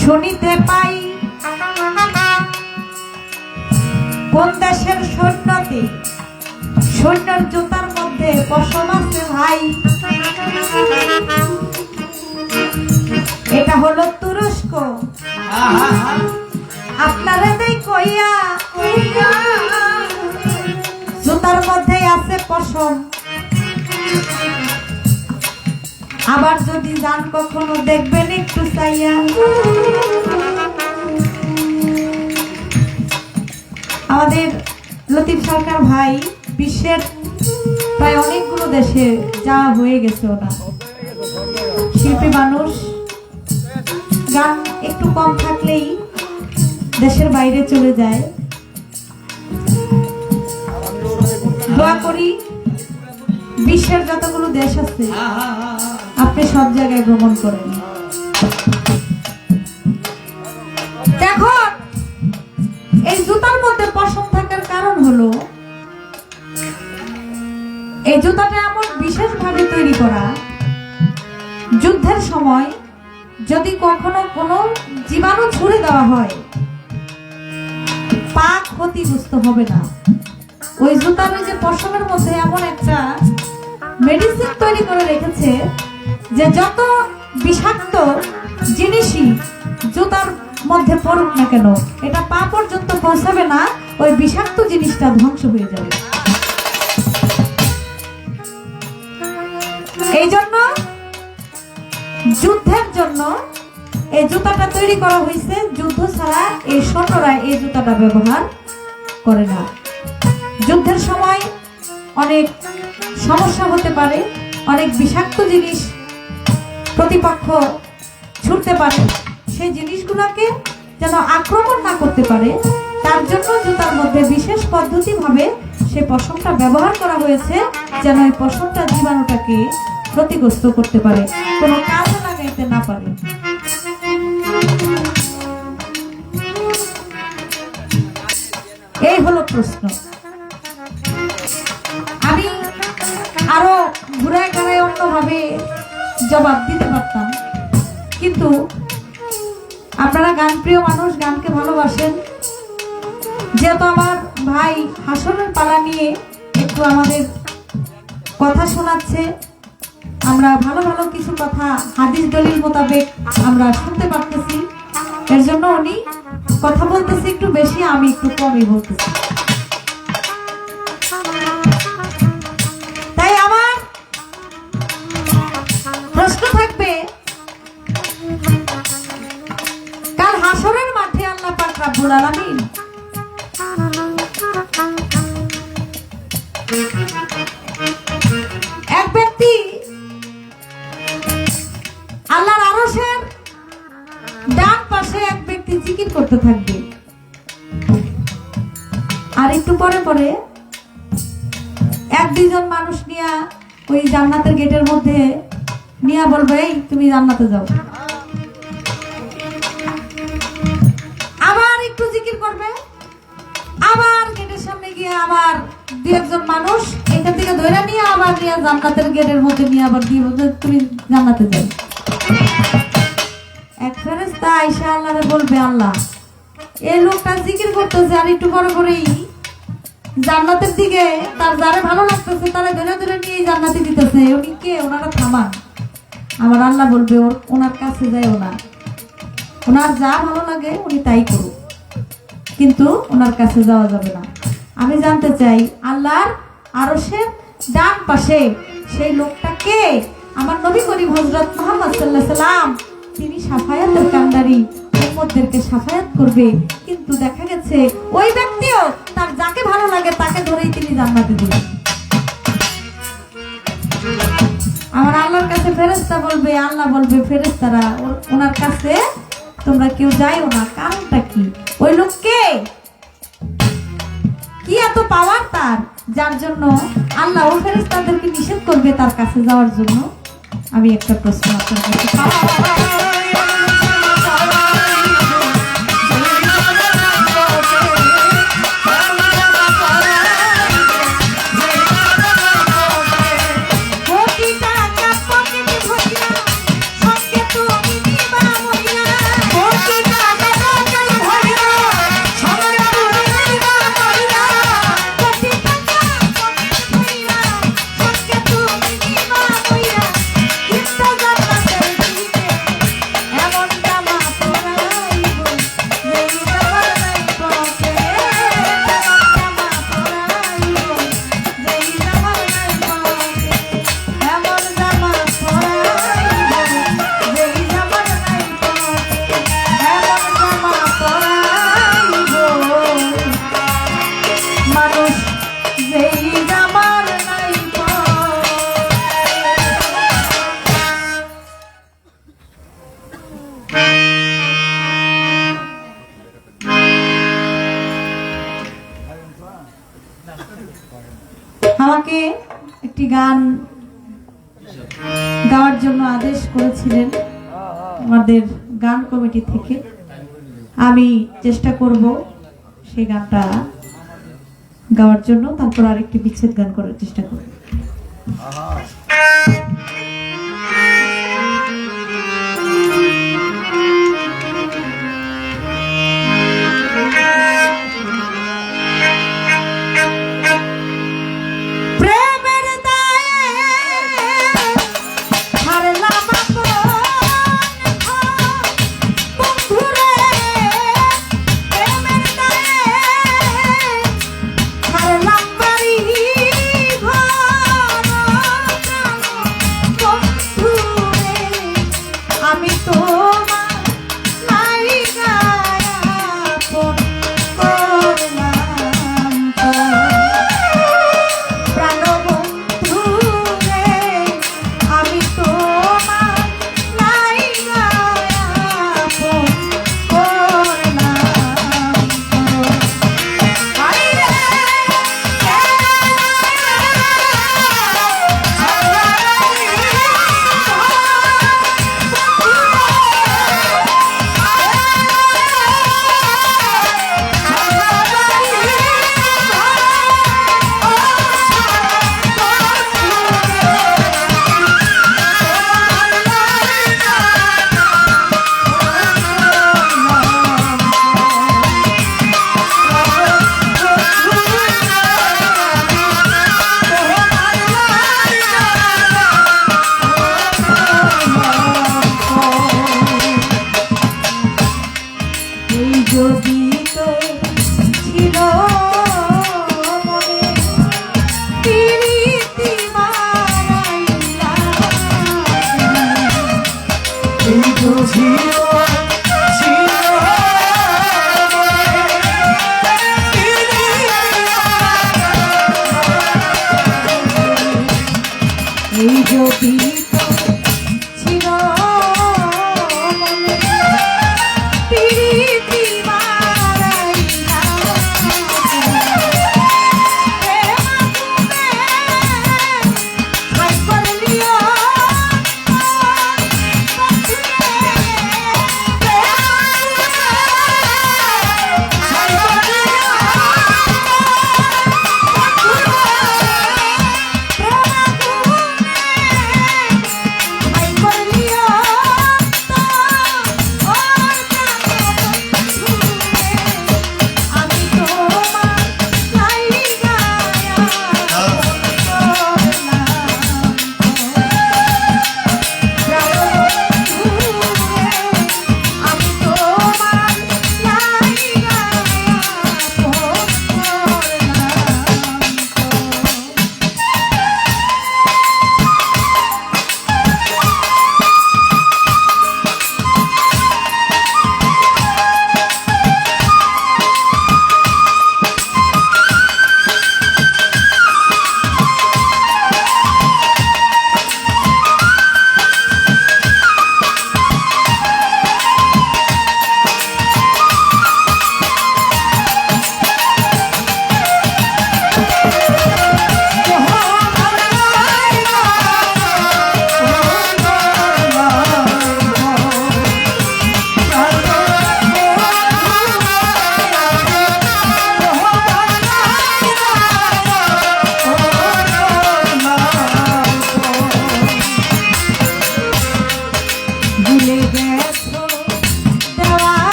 শুনিতে পাই কোন দেশের সৈন্যতে সৈন্যের জুতার মধ্যে পশম আছে ভাই। এটা হলো তুরস্ক। আপনারা দেই কইয়া জুতার মধ্যে আছে পশম। আবার যদি যান কখনো দেখবেন একটু চাইয়া। আমাদের লতিফ সরকার ভাই বিশ্বের প্রায় অনেকগুলো দেশে যাওয়া হয়ে গেছে। ওরা শিল্পী মানুষ, গান একটু কম থাকলেই দেশের বাইরে চলে যায়। দোয়া করি বিশ্বের যতগুলো দেশ আছে আপনি সব জায়গায় ভ্রমণ করেন। এখন এই জুতার মধ্যে পশম থাকার কারণ হলো এই জুতাটা এমন বিশেষ ভাবে তৈরি করা, যুদ্ধের সময় যদি কখনো কোনো জীবাণু ছুড়ে দেওয়া হয় পা ক্ষতিগ্রস্ত হবে না। ওই জুতার যে পশমের মধ্যে এমন একটা মেডিসিন তৈরি করে রেখেছে যে যত বিষাক্ত জিনিসই জুতার মধ্যে পড়ুক না কেন এটা পা পর্যন্ত পৌঁছাবে না, ওই বিষাক্ত জিনিসটা ধ্বংস হয়ে যাবে। এই জন্য যুদ্ধের জন্য এই জুতাটা তৈরি করা হয়েছে। যুদ্ধ ছাড়া এই সৈন্যরা এই জুতাটা ব্যবহার করে না। যুদ্ধের সময় অনেক সমস্যা হতে পারে, অনেক বিষাক্ত জিনিস প্রতিপক্ষ ছুটতে পারে, সেই জিনিসগুলোকে যেন আক্রমণ না করতে পারে তার জন্য জুতার মধ্যে বিশেষ পদ্ধতিভাবে সেই পশমটা ব্যবহার করা হয়েছে, যেন এই পশমটা জীবাণুটাকে ক্ষতিগ্রস্ত করতে পারে, কোনো কাজে লাগাইতে না পারে। এই হলো প্রশ্ন। আমি আরো ঘুরায় ঘুরায় অন্যভাবে জবাব দিতে পারতাম, কিন্তু আপনারা গান প্রিয় মানুষ, গানকে ভালোবাসেন। যেহেতু আমার ভাই হাসনের পালা নিয়ে একটু আমাদের কথা শোনাচ্ছে, আমরা ভালো ভালো কিছু কথা হাদিস দলিল মোতাবেক আমরা শুনতে পারতেছি, এর জন্য উনি কথা বলতেছি একটু বেশি, আমি একটু কমই বলতেছি। তাই আমার প্রশ্ন থাকবে, কাল হাসরের মাঠে আল্লাহ পাক রব্বুল আলামিন এক ব্যক্তি আল্লাহর আরশের ডান পাশে এক ব্যক্তি জিকির করতে থাকবে, আর একটু পরে পরে এক দুইজন মানুষ নিয়ে ওই জান্নাতের গেটের মধ্যে নিয়ে বলবে, এই তুমি জান্নাতে যাও। আবার একটু জিকির করবে, আবার গেটের সামনে গিয়ে আবার দুই একজন মানুষ এখান থেকে ধরে নিয়ে আবার নিয়ে জান্নাতের গেটের মধ্যে নিয়ে আবার দিয়ে বলবে, তুমি জান্নাতে যাও। এক ফেরেশতা আয়েশা আল্লাহরে বলবে, আল্লাহ এই লোকটা জিকির করতেছে আর একটু পরে পরেই জান্নাতের দিকে তার যারে ভালো লাগতেছে তারা ধরে ধরে নিয়ে জান্নাতে দিতেছে, উনি কে? ওনারা থামান। আমার আল্লাহ বলবে, ওনার কাছে যায়ও না, ওনার যা ভালো লাগে উনি তাই করুক, কিন্তু ওনার কাছে যাওয়া যাবে না। আমি জানতে চাই আল্লাহর আরশের ডান পাশে সেই লোকটা কে? আমার নবী করিম হযরত মুহাম্মদ সাল্লাল্লাহু আলাইহি সাল্লাম, তিনি শাফায়াতের কান্ডারি, উম্মতদেরকে শাফায়াত করবে, কিন্তু দেখা গেছে ওই ব্যক্তিও তার যাকে ভালো লাগে তাকে ধরেই তিনি জান্নাতে দিবেন। আমার আল্লাহর কাছে ফেরেশতা বলবে, আল্লাহ বলবে ফেরেশতারা ওনার কাছে তোমরা কেউ যাইও না। কারণটা কি? ওই লোক কে? কি এত পাওয়ার তার, যার জন্য আল্লাহ ও ফেরেশতাদেরকে নিষেধ করবে তার কাছে যাওয়ার জন্য? আমি একটা প্রশ্ন আপনার কাছে কোটি টাকা পকেটে ভরিয়া আমাকে একটি গান গাওয়ার জন্য আদেশ করেছিলেন আমাদের গান কমিটি থেকে। আমি চেষ্টা করব সেই গানটা গাওয়ার জন্য, তারপর আরেকটি বিচ্ছেদ গান করার চেষ্টা করব।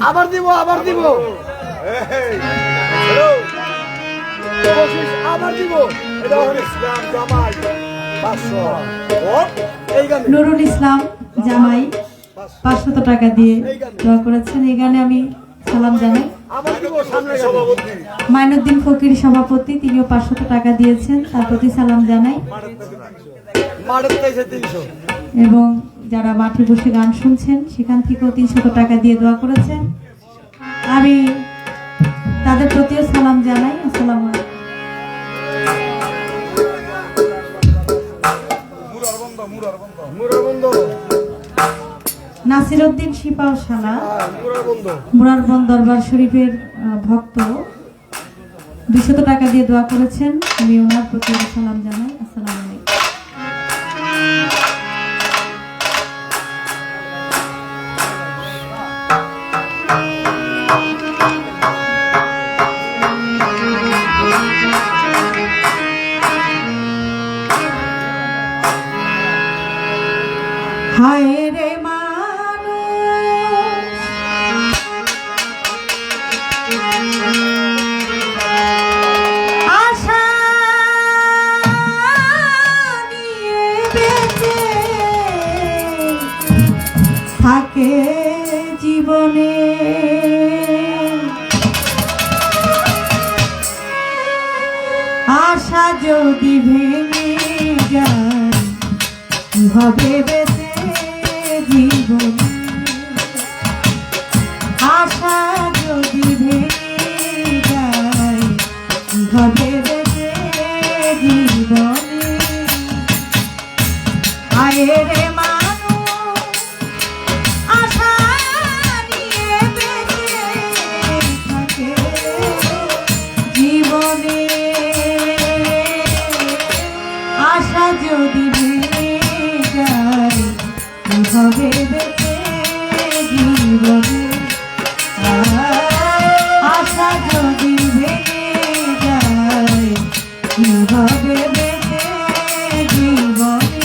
আবার দিব আবার দিব আবার দিব এটা হলো ইসলাম জামাই 500 এই গানে নুরুল ইসলাম জামাই 500 টাকা দিয়ে দোয়া করেছেন। এই গানে আমি সালাম জানাই। আবার দিব সামনে সভাপতি মাইনুদ্দিন ফকির সভাপতি, তিনিও 500 টাকা দিয়েছেন, তার প্রতি সালাম জানাই। মাঠের 300 এবং যারা মাঠে বসে গান শুনছেন সেখান থেকেও 300 টাকা দিয়ে দোয়া করেছেন, আমি তাদের প্রতিও সালাম জানাই। আসসালামু আলাইকুম। মুরার বন্ধ নাসির উদ্দিন শিপাও শালা মুরার বন্ধ মুরারবন দরবার শরীফের ভক্ত 200 টাকা দিয়ে দোয়া করেছেন, আমি ওনার প্রতি সালাম জানাই। আসসালামু আলাইকুম। হায় রে মানুষ আশা নিয়ে বেঁচে থাকে জীবনে, আশা যদি ভেঙে যায় হবে বেঁচে জীবনে, আশা যদি ভেঙে যায় হবে বেঁচে জীবনে। আয় রে মানুষ আশা নিয়ে বেঁচে থাকে জীবনে, আশা যদি ভেঙে যায় হবে বেঁচে জীবনে, আশা যদি ভেঙে যায় হবে বেঁচে জীবনে।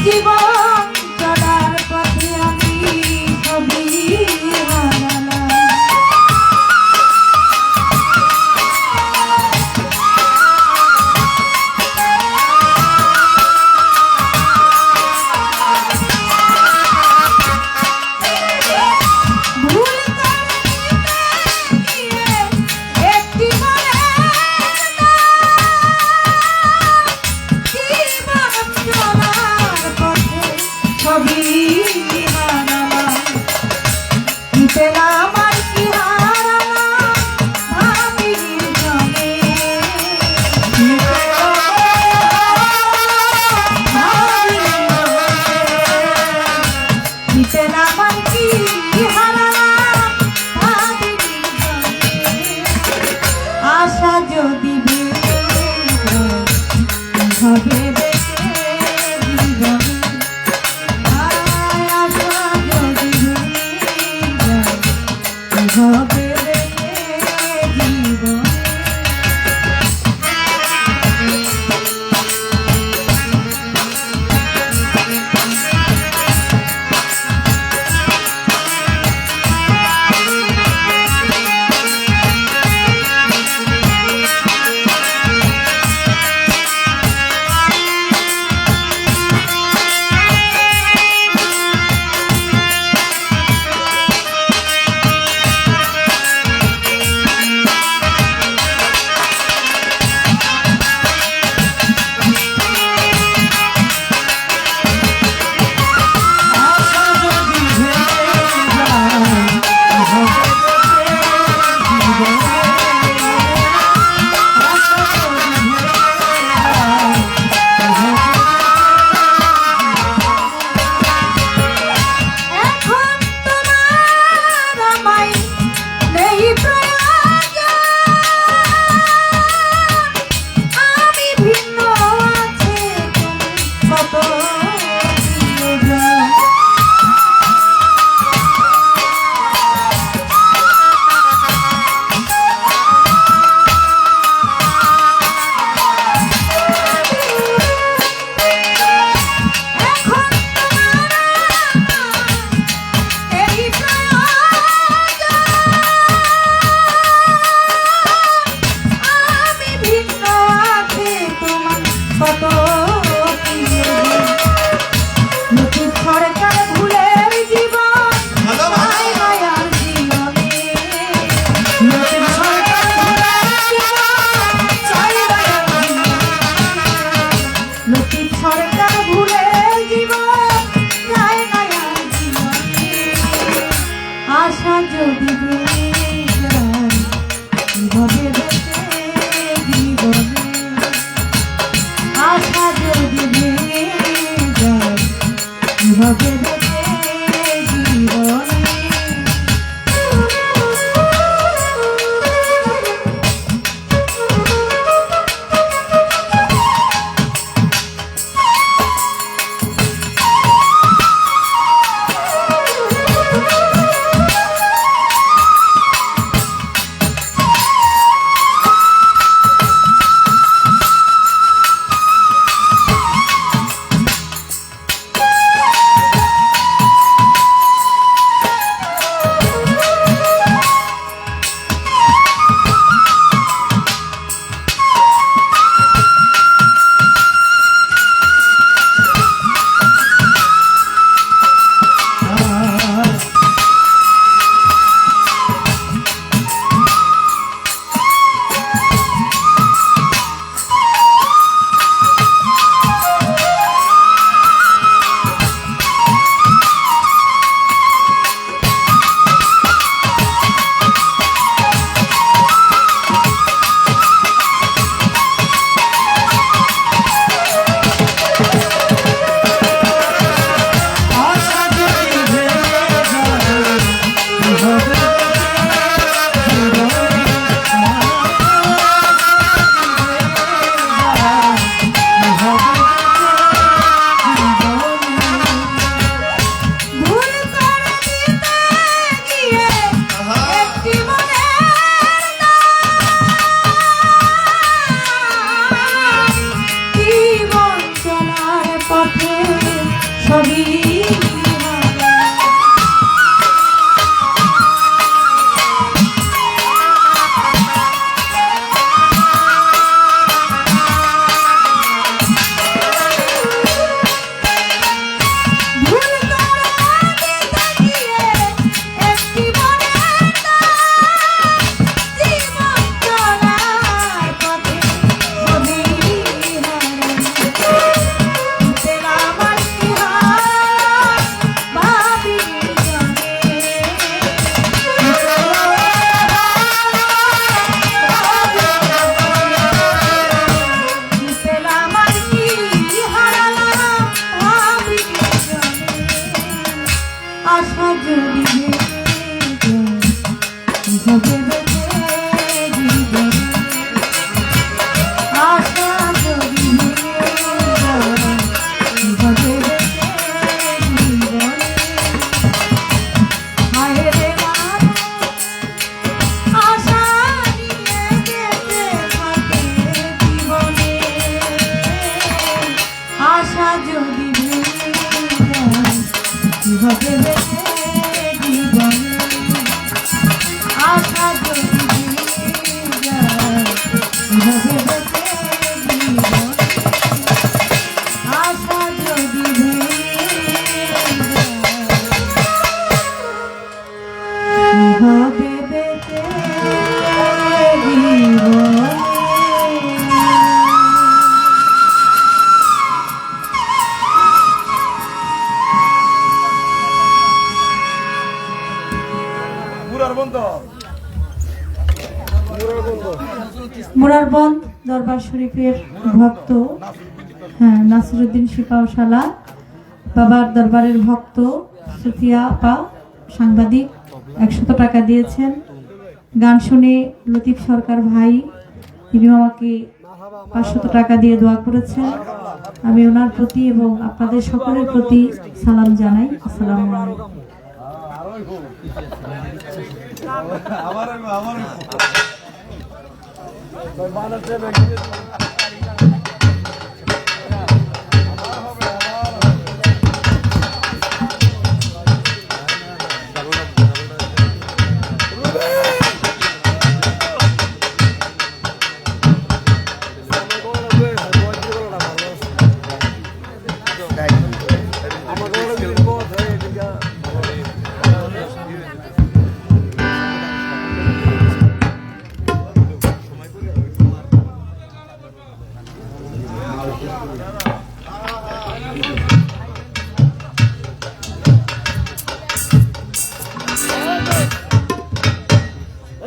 জীবন চলার পথে আমি সবই হারালাম। ভুল করে নিতে গিয়ে একটি মনের জীবন চলার পথে এভাবে বেঁচে জীবনে আশা যদি ভেঙে যায়, এভাবে বেঁচে জীবনে আশা যদি ভেঙে যায়, এভাবে বেঁচে জীবনে। মুরার বন্ধ মুরারবন্দ দরবার শরীফের ভক্ত, হ্যাঁ, নাসিরুদ্দিন শিপাওশালা বাবার দরবারের ভক্ত সুফিয়া আপা সাংবাদিক 100 টাকা দিয়েছেন। গান শুনে লতিফ সরকার ভাই, তিনি আমাকে 500 টাকা দিয়ে দোয়া করেছেন। আমি ওনার প্রতি এবং আপনাদের সকলের প্রতি সালাম জানাই। আসসালামু আলাইকুম।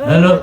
হ্যালো,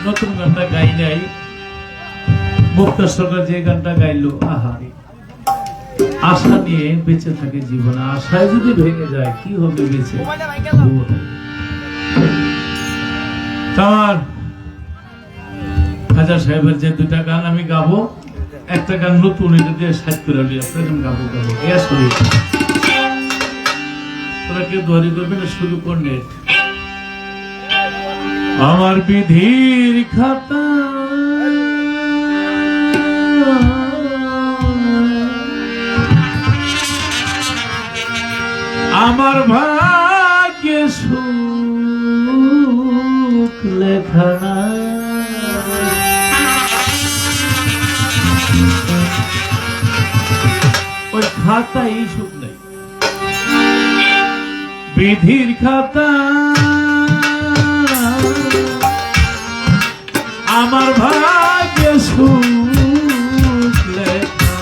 নতুন গানটা গাই নাই, মুক্তা সরকার যে গানটা গাইলো, আহারে আশা নিয়ে বেঁচে থাকে জীবন, আশায় যদি ভেঙে যায় কি হবে বেঁচে। আমার খাজা সাহেবের যে 2টা গান আমি গাবো, একটা গান নতুন, এটা দিয়ে সাহিত্য রালি একটা গান গাবো গাবো তোরা কেউ দোয়ারি করবে না, শুরু করলে আমার বিধির খাতা আমার ভাগ্যে সুখ লেখা নাই। ওই খাতাই সুখ নেই, বিধির খাতা আমার ভাগ্যে সুখ লেখা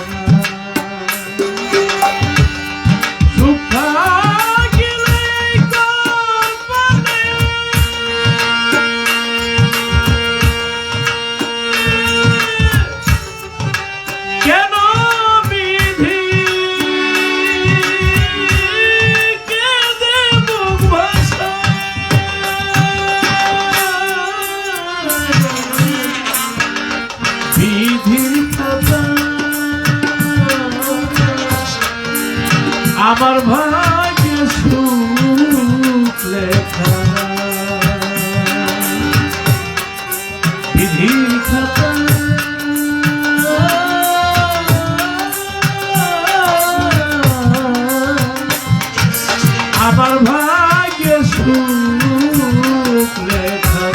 সুখ থাকিলে কল্পনে কেন বিধি কে দেব আমার ভাগ্যে সুখ লেখা বিধির খাতা আমার ভাগ্যে সুখ লেখা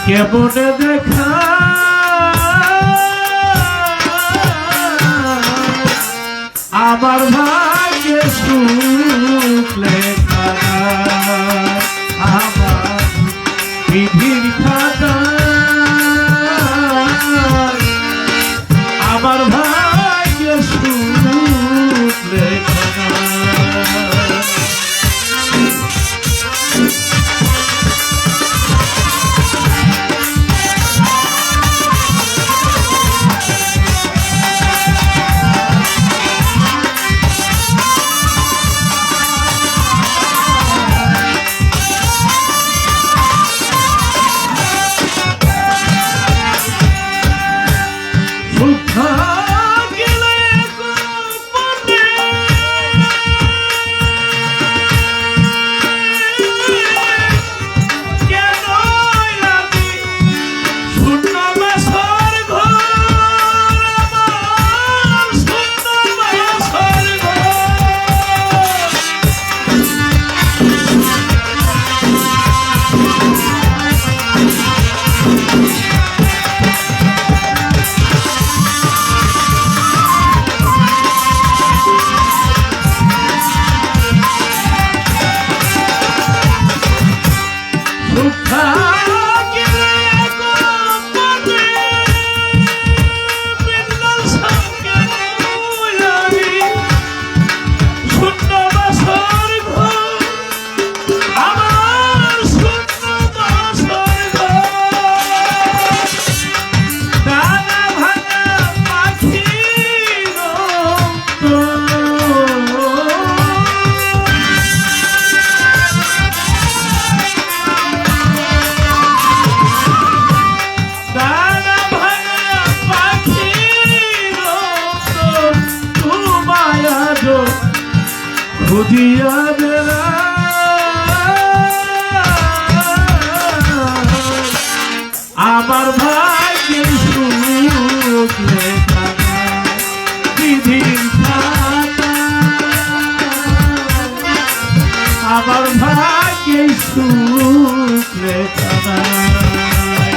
কেমনে দেখা আমার ভাগ্যে সুখ লেখা আমার বিধির খাতা আমার ভাগ্যে সুখ লেখা খুদিয়া বেলা আমার ভাগ্যের সুখ লেখা বিধির খাতা সুখ লেখা নাই।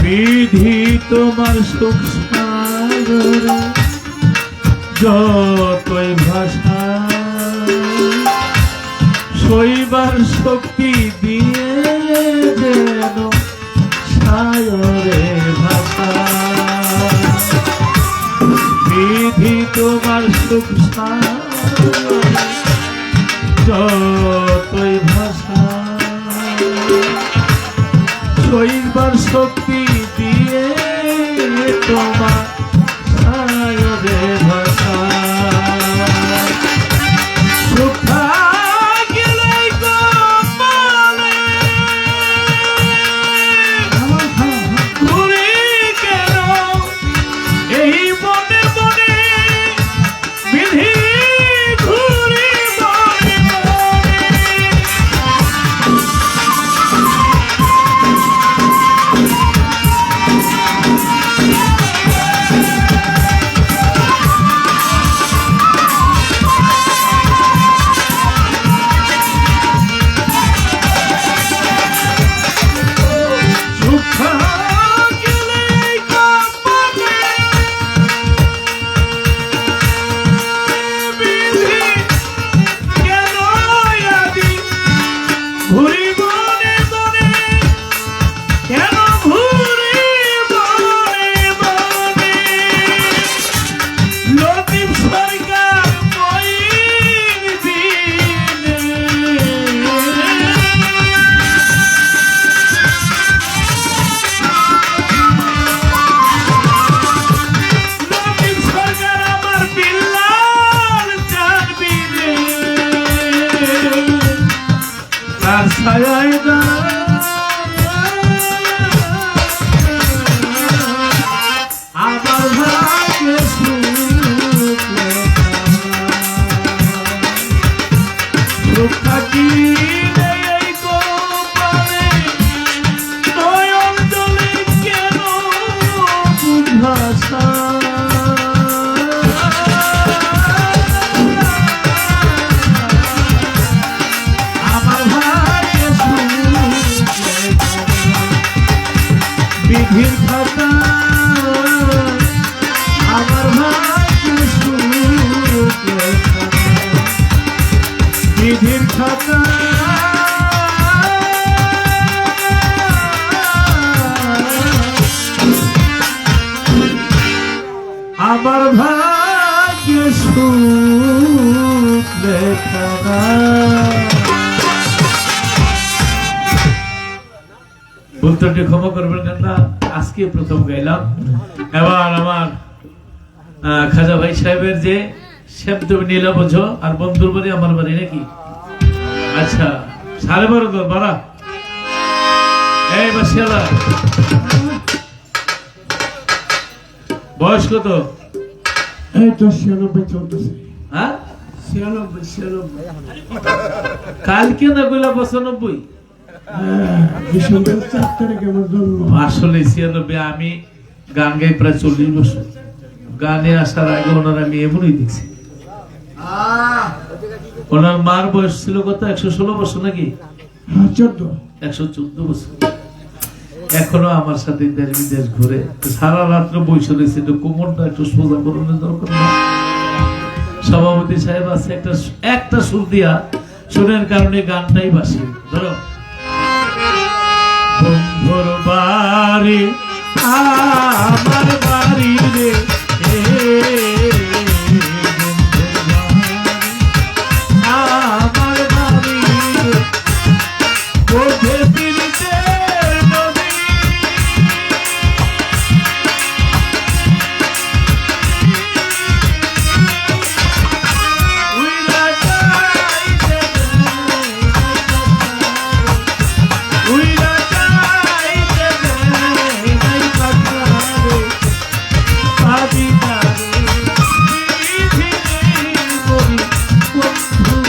বিধি তোমার সুখ সাগরে যতই ভাষা শৈবার শক্তি দিয়ে যেন সায়রে ভাষা। বিধি তোমার সুখ সাগরে যতই ভাষা শৈবার শক্তি দিয়ে তোমার সায়রে ভাষা। সুখা গেলে কপালে ঘুরে গেল এই মনে মনে বিধি ঘুরে মনে মনে। আমার ভাগ্যে সুখ সুখ থাকিলে এই কপালে নয়ন জলে কেন ভাষা। আমার ভাগ্যে বিধির খাতা আমার ভাগ্যে সুখ লেখা বিধির খাতা। আমার ভাগ্যে সুখ লেখা উত্তরটি ক্ষমা করবেন না, আজকে প্রথম গাইলাম। এবার আমার খাজা ভাই সাহেবের যে শ্যাম তুমি নীলা বোঝো আর বন্ধুর বাড়ি আমার বাড়ি নাকি? আচ্ছা 12:30 বাড়া এই বাসিয়ালা বয়স কত? এই তো 96 চলতেছে। হ্যাঁ 96 কালকে না কইলা 95? ডিসেম্বর 4 তারিখে আমার জন্ম। আসলে 96 আমি গান গাই প্রায় 40 বছর। গানে আসার আগে ওনার আমি এমনই দেখছি। ওনার মার বয়স ছিল কত? 116 বছর নাকি? 114 বছর। এখনো আমার সাথে দেশ বিদেশ ঘুরে সারা রাত্র বসে রয়েছে। একটু কোমরটা একটু সোজা করানোর দরকার না? সভাপতি সাহেব আছে একটা সুর দিয়া সুরের কারণে গানটাই বাসি। ধরো বন্ধুর বাড়ি আমার বাড়ি রে আমার বাড়ি রে কোঠে দিতে নদী উইলা যাইতে উইলা যাইতে নাই পাখারে পাদিদারে পৃথিবী বলি বন্ধু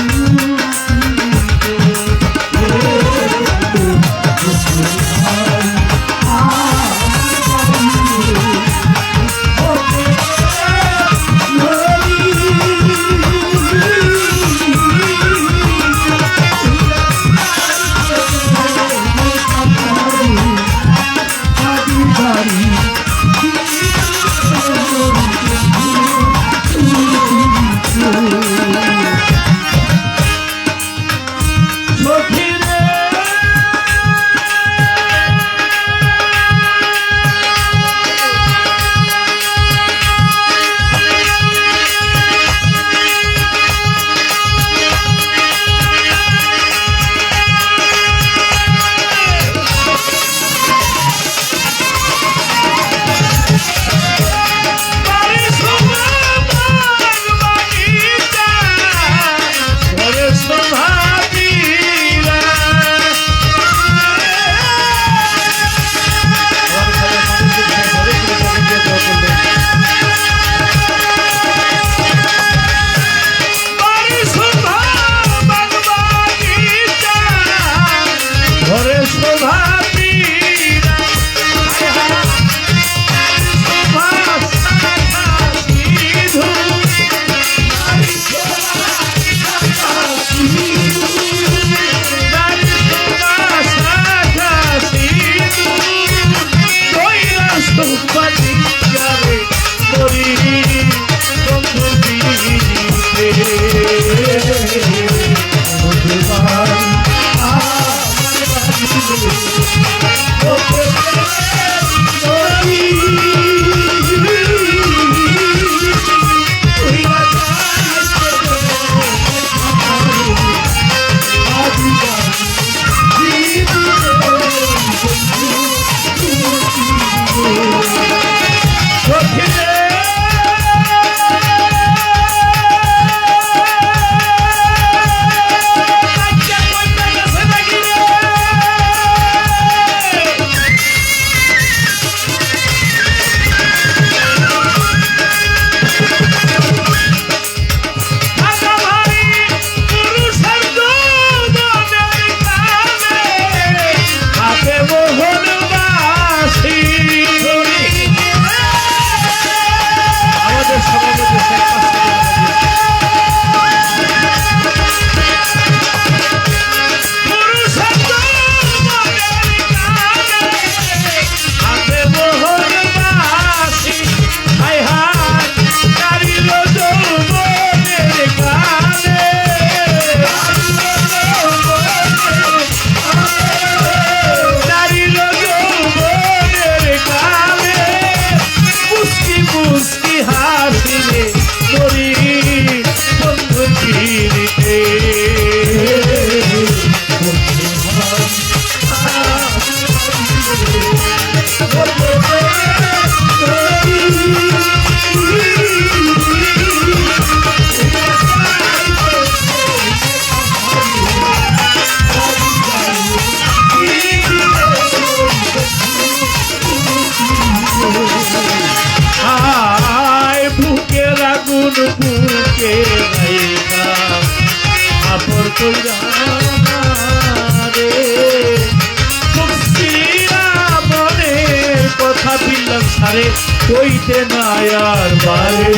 বুকে রাইখা আপর কইরা রে মুক্তিরা মনের কথা বিল্লাম সারে কইতে না আর বারে